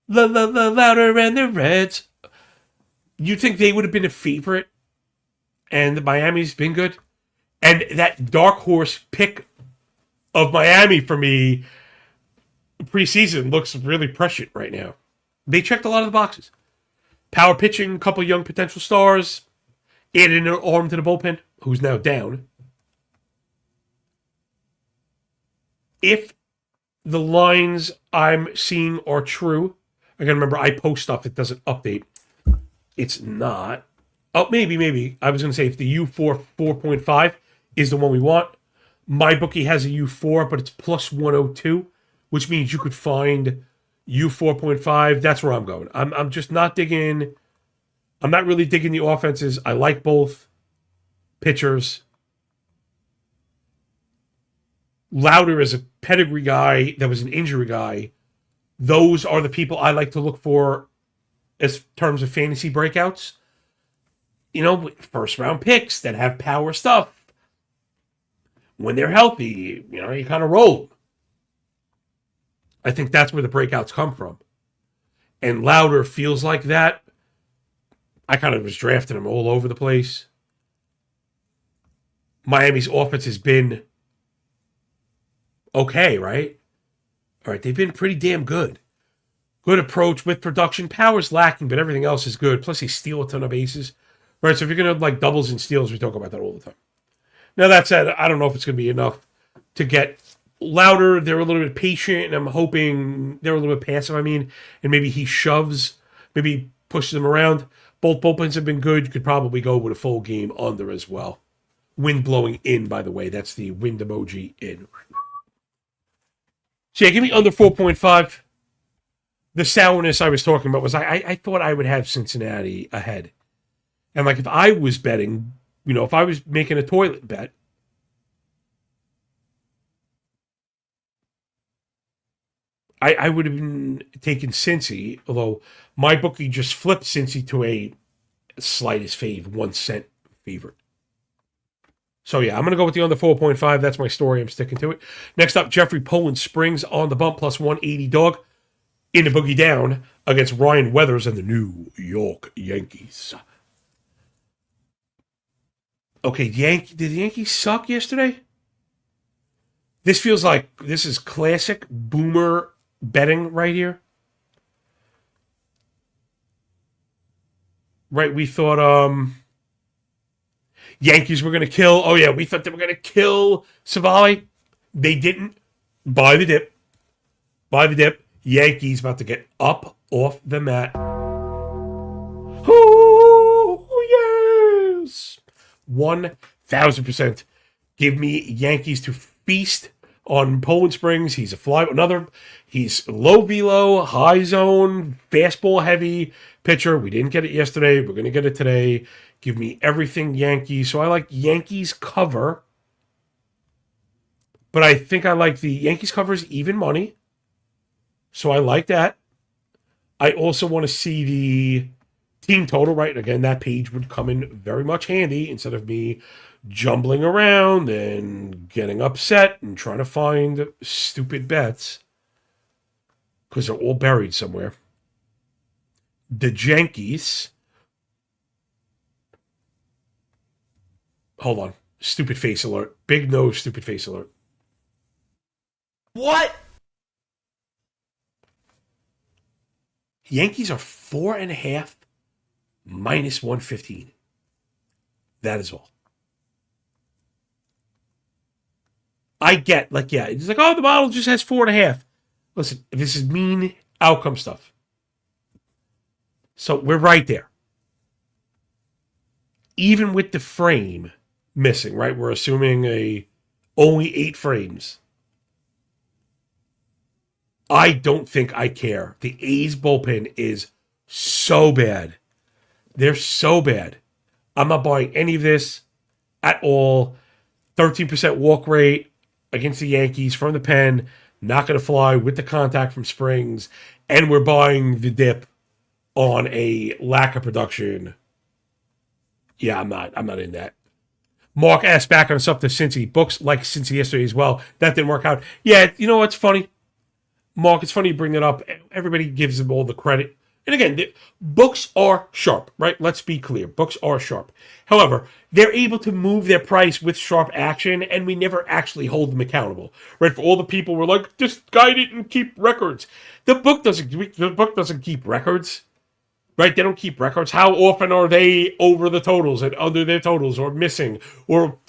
Louder and the Reds. You think they would have been a favorite? And the Miami's been good? And that dark horse pick of Miami for me preseason looks really prescient right now. They checked a lot of the boxes. Power pitching, a couple young potential stars, added an arm to the bullpen, who's now down. If the lines I'm seeing are true, again, remember, I post stuff that doesn't update. It's not. Oh, maybe. I was going to say if the U4 4.5 is the one we want, my bookie has a U4, but it's plus 102, which means you could find U4.5. That's where I'm going. I'm just not digging. I'm not really digging the offenses. I like both pitchers. Louder is a pedigree guy that was an injury guy. Those are the people I like to look for as terms of fantasy breakouts. You know, first round picks that have power stuff. When they're healthy, you know, you kind of roll. I think that's where the breakouts come from. And Louder feels like that. I kind of was drafting him all over the place. Miami's offense has been okay, right? All right, they've been pretty damn good. Good approach with production. Power's lacking, but everything else is good. Plus, they steal a ton of bases. Right, so if you're going to have like doubles and steals, we talk about that all the time. Now, that said, I don't know if it's going to be enough to get Louder. They're a little bit patient, and I'm hoping they're a little bit passive, and maybe he shoves, maybe pushes them around. Both bullpens have been good. You could probably go with a full game under as well. Wind blowing in, by the way. That's the wind emoji in. So, yeah, give me under 4.5. The sourness I was talking about was I thought I would have Cincinnati ahead. And, like, if I was betting, you know, if I was making a toilet bet, I would have been taking Cincy, although my bookie just flipped Cincy to a slightest fave, 1 cent favorite. So, yeah, I'm going to go with the under 4.5. That's my story. I'm sticking to it. Next up, Jeffrey Poland Springs on the bump, plus 180 dog in the boogie down against Ryan Weathers and the New York Yankees. Okay, did the Yankees suck yesterday? This feels like this is classic boomer betting right here. Right, we thought Yankees were going to kill. Oh, yeah, we thought they were going to kill Savali. They didn't. Buy the dip. Yankees about to get up off the mat. Oh, yes. 1,000%. Give me Yankees to feast on Poland Springs. He's he's low velo, high zone, fastball heavy pitcher. We didn't get it yesterday. We're going to get it today. Give me everything Yankees. So I like Yankees cover. But I think I like the Yankees covers even money. So I like that. I also want to see the team total, right? Again, that page would come in very much handy instead of me jumbling around and getting upset and trying to find stupid bets because they're all buried somewhere. The Yankees. Hold on. Stupid face alert. Big nose, stupid face alert. What? Yankees are 4.5 minus 115. That is all. I get, it's like, oh, the model just has 4.5. Listen, this is mean outcome stuff. So we're right there. Even with the frame missing, right? We're assuming only 8 frames. I don't think I care. The A's bullpen is so bad. They're so bad. I'm not buying any of this at all. 13% walk rate against the Yankees from the pen. Not going to fly with the contact from Springs. And we're buying the dip on a lack of production. Yeah, I'm not in that. Mark asked back on something Cincy. Books like Cincy yesterday as well. That didn't work out. Yeah, you know what's funny? Mark, it's funny you bring it up. Everybody gives them all the credit. And again, the books are sharp, right? Let's be clear. Books are sharp. However, they're able to move their price with sharp action, and we never actually hold them accountable, right? For all the people who are like, this guy didn't keep records. The book doesn't keep records, right? They don't keep records. How often are they over the totals and under their totals or missing? Or,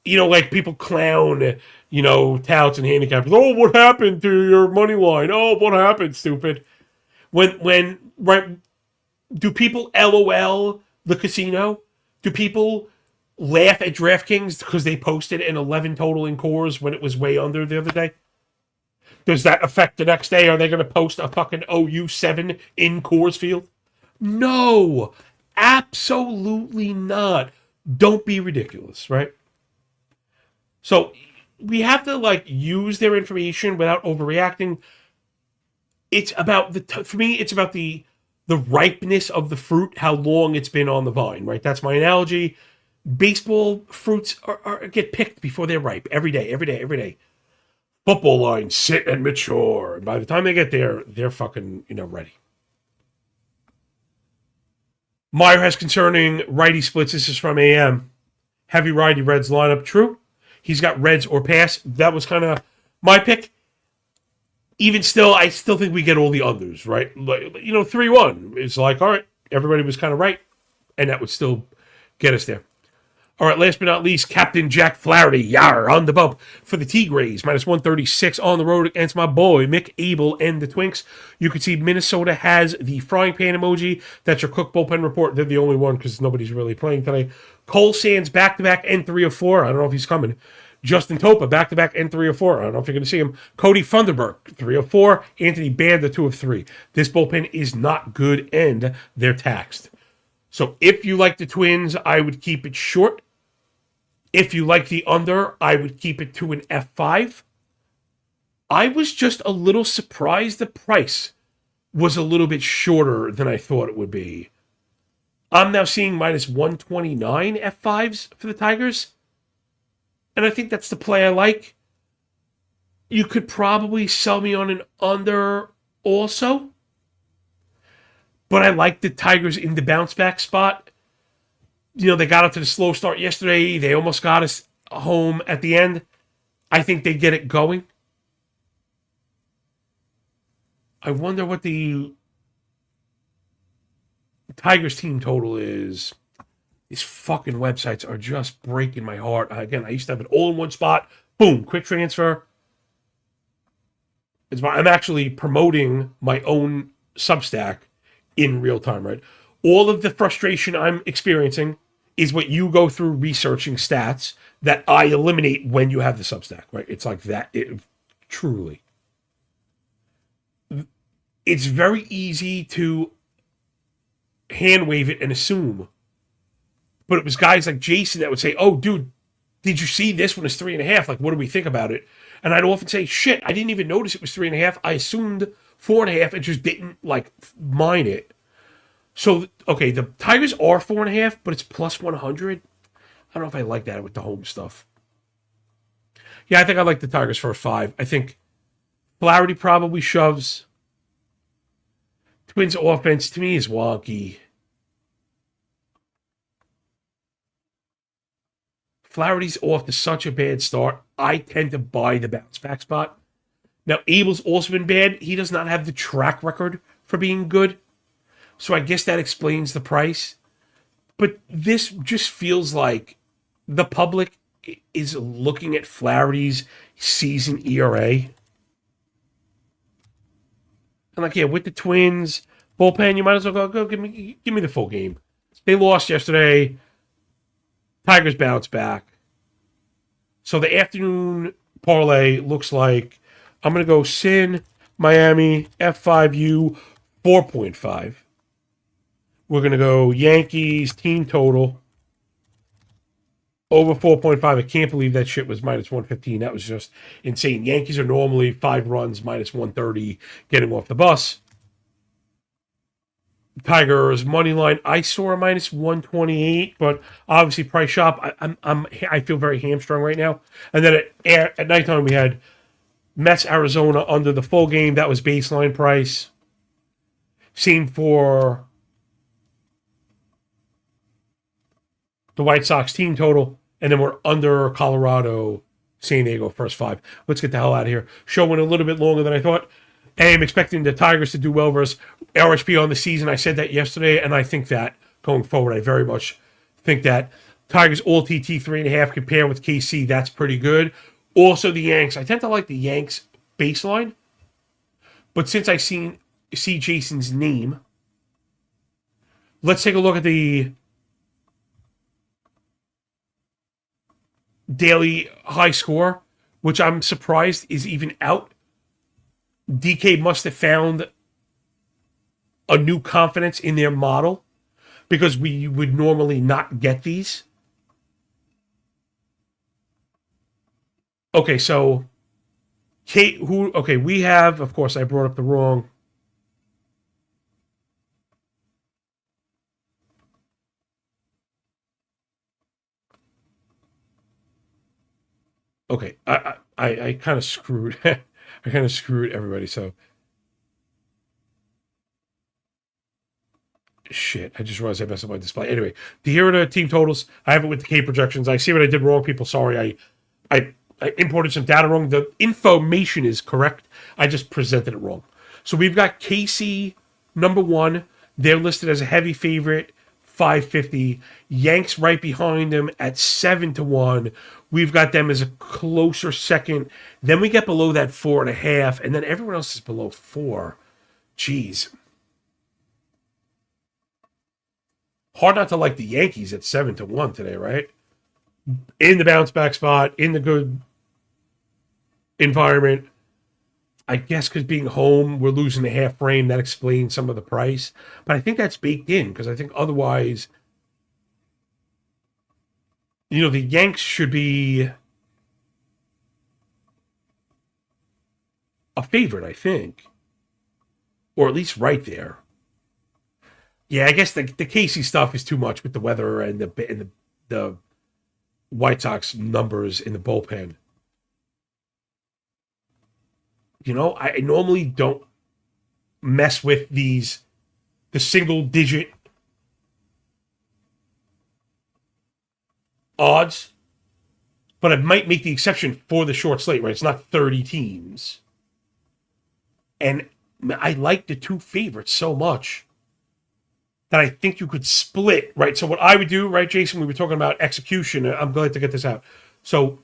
like people clown, touts and handicappers. Oh, what happened to your money line? Oh, what happened, stupid? When right, do people LOL the casino? Do people laugh at DraftKings because they posted an 11 total in cores when it was way under the other day? Does that affect the next day? Are they going to post a fucking OU7 in Coors Field? No, absolutely not. Don't be ridiculous, right? So we have to use their information without overreacting. It's about for me, it's about the ripeness of the fruit, how long it's been on the vine, right? That's my analogy. Baseball fruits get picked before they're ripe every day, every day, every day. Football lines sit and mature. And by the time they get there, they're fucking, ready. Meyer has concerning righty splits. This is from AM. Heavy righty Reds lineup. True. He's got Reds or pass. That was kind of my pick. Even still, I still think we get all the unders, right? 3-1. It's like, all right, everybody was kind of right. And that would still get us there. All right, last but not least, Captain Jack Flaherty, yar, on the bump for the Tigres, minus 136 on the road against my boy, Mick Abel and the Twinks. You can see Minnesota has the frying pan emoji. That's your Cook bullpen report. They're the only one because nobody's really playing today. Cole Sands, back-to-back N3 of 4. I don't know if he's coming. Justin Topa, back-to-back N3 of 4. I don't know if you're going to see him. Cody Funderburk, 3 of 4. Anthony Banda, 2 of 3. This bullpen is not good, and they're taxed. So if you like the Twins, I would keep it short. If you like the under, I would keep it to an F5. I was just a little surprised the price was a little bit shorter than I thought it would be. I'm now seeing minus 129 F5s for the Tigers. And I think that's the play I like. You could probably sell me on an under also. But I like the Tigers in the bounce back spot. They got up to the slow start yesterday. They almost got us home at the end. I think they get it going. I wonder what the Tigers team total is. These fucking websites are just breaking my heart. Again, I used to have it all in one spot. Boom, quick transfer. I'm actually promoting my own Substack in real time, right? All of the frustration I'm experiencing is what you go through researching stats that I eliminate when you have the Substack, right? It's like that. Truly. It's very easy to hand wave it and assume. But it was guys like Jason that would say, oh, dude, did you see this one is 3.5? Like, what do we think about it? And I'd often say, shit, I didn't even notice it was 3.5. I assumed 4.5 and just didn't, mine it. So, okay, the Tigers are 4.5, but it's plus 100. I don't know if I like that with the home stuff. Yeah, I think I like the Tigers for a 5. I think Flaherty probably shoves. Twins offense, to me, is wonky. Flaherty's off to such a bad start. I tend to buy the bounce back spot. Now, Abel's also been bad. He does not have the track record for being good. So I guess that explains the price. But this just feels like the public is looking at Flaherty's season ERA. And with the Twins, bullpen, you might as well go give me the full game. They lost yesterday. Tigers bounce back. So the afternoon parlay looks like I'm going to go Sin, Miami, F5U, 4.5. We're going to go Yankees, team total, over 4.5. I can't believe that shit was minus 115. That was just insane. Yankees are normally 5 runs, minus 130, getting off the bus. Tigers money line, I saw a minus 128, but obviously price shop. I feel very hamstrung right now. And then at nighttime we had Mets Arizona under the full game. That was baseline price. Same for the White Sox team total. And then we're under Colorado, San Diego, first 5. Let's get the hell out of here. Show went a little bit longer than I thought. I am expecting the Tigers to do well versus RSP on the season. I said that yesterday, and I think that going forward, I very much think that Tigers all TT 3.5 compared with KC. That's pretty good. Also, the Yanks. I tend to like the Yanks baseline, but since I see Jason's name, let's take a look at the daily high score, which I'm surprised is even out. DK must have found a new confidence in their model because we would normally not get these. Okay, so we have, of course, I brought up the wrong. Okay, I kind of screwed. I kind of screwed everybody. So, shit. I just realized I messed up my display. Anyway, here are the team totals. I have it with the K projections. I see what I did wrong, people. Sorry, I imported some data wrong. The information is correct. I just presented it wrong. So we've got KC number 1. They're listed as a heavy favorite, 550. Yanks right behind them at 7-1. We've got them as a closer second. Then we get below that 4.5, and then everyone else is below 4. Jeez. Hard not to like the Yankees at 7-1 today, right? In the bounce back spot, in the good environment. I guess because being home, we're losing the half frame. That explains some of the price. But I think that's baked in because I think otherwise, the Yanks should be a favorite, I think. Or at least right there. Yeah, I guess the Casey stuff is too much with the weather and the White Sox numbers in the bullpen. I normally don't mess with the single digit odds, but I might make the exception for the short slate, right? It's not 30 teams. And I like the 2 favorites so much that I think you could split, right? So what I would do, right, Jason, we were talking about execution. I'm glad to get this out. So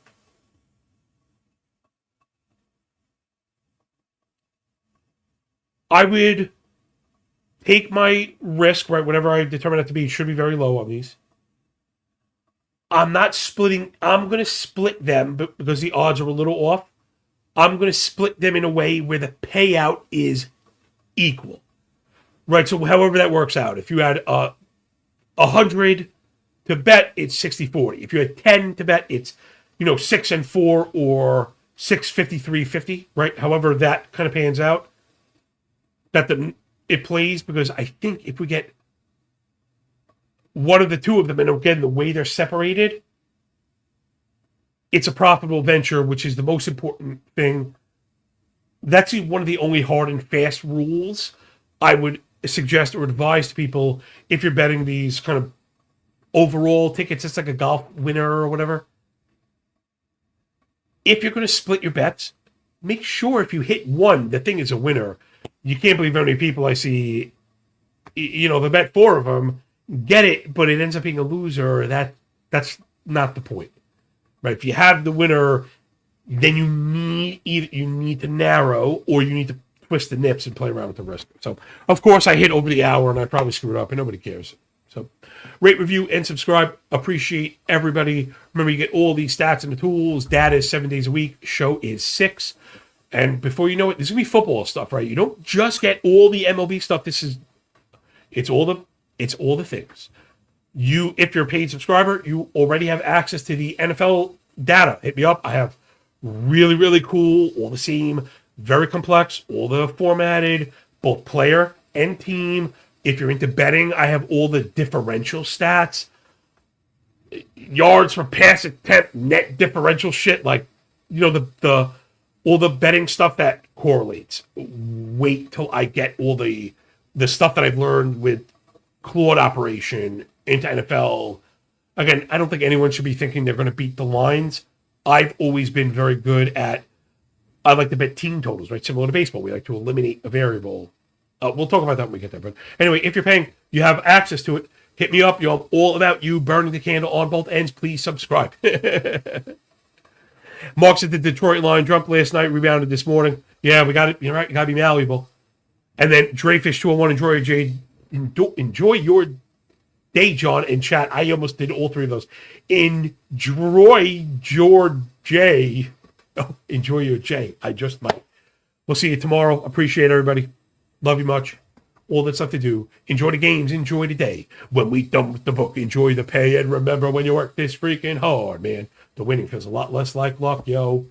I would take my risk, right? Whatever I determine it to be, should be very low on these. I'm not splitting. I'm going to split them because the odds are a little off. I'm going to split them in a way where the payout is equal, right? So however that works out. If you had 100 to bet, it's 60-40. If you had 10 to bet, it's 6-4 or 6-53-50, right? However that kind of pans out. That it plays, because I think if we get one of the 2 of them, and again, the way they're separated, it's a profitable venture, which is the most important thing. That's one of the only hard and fast rules I would suggest or advise to people if you're betting these kind of overall tickets. It's like a golf winner or whatever. If you're going to split your bets, make sure if you hit one, the thing is a winner. You can't believe how many people I see, they bet 4 of them, get it, but it ends up being a loser. That's not the point, right? If you have the winner, then you need to narrow, or you need to twist the nips and play around with the risk. So, of course, I hit over the hour, and I probably screwed up, and nobody cares. So, rate, review, and subscribe. Appreciate everybody. Remember, you get all these stats and the tools. Data is 7 days a week. Show is 6. And before you know it, this is going to be football stuff, right? You don't just get all the MLB stuff. It's all the things. If you're a paid subscriber, you already have access to the NFL data. Hit me up. I have really, really cool, all the same, very complex, all the formatted, both player and team. If you're into betting, I have all the differential stats, yards per pass attempt, net differential shit, like, all the betting stuff that correlates. Wait till I get all the the stuff that I've learned with Claude operation into NFL, again, I don't think anyone should be thinking they're going to beat the lines. I've always been very good at, I like to bet team totals, right? Similar to baseball. We like to eliminate a variable. We'll talk about that when we get there. But anyway, if you're paying, you have access to it. Hit me up. You're all about you burning the candle on both ends. Please subscribe. Marks at the Detroit line jumped last night, rebounded this morning. Yeah, we got it. You're right. You got to be malleable. And then Dreyfish 201, enjoy your day, John, and chat. I almost did all three of those. Enjoy your J. Oh, enjoy your J. I just might. We'll see you tomorrow. Appreciate everybody. Love you much. All that's left to do. Enjoy the games. Enjoy the day. When we done with the book, enjoy the pay. And remember, when you work this freaking hard, man, the winning feels a lot less like luck, yo.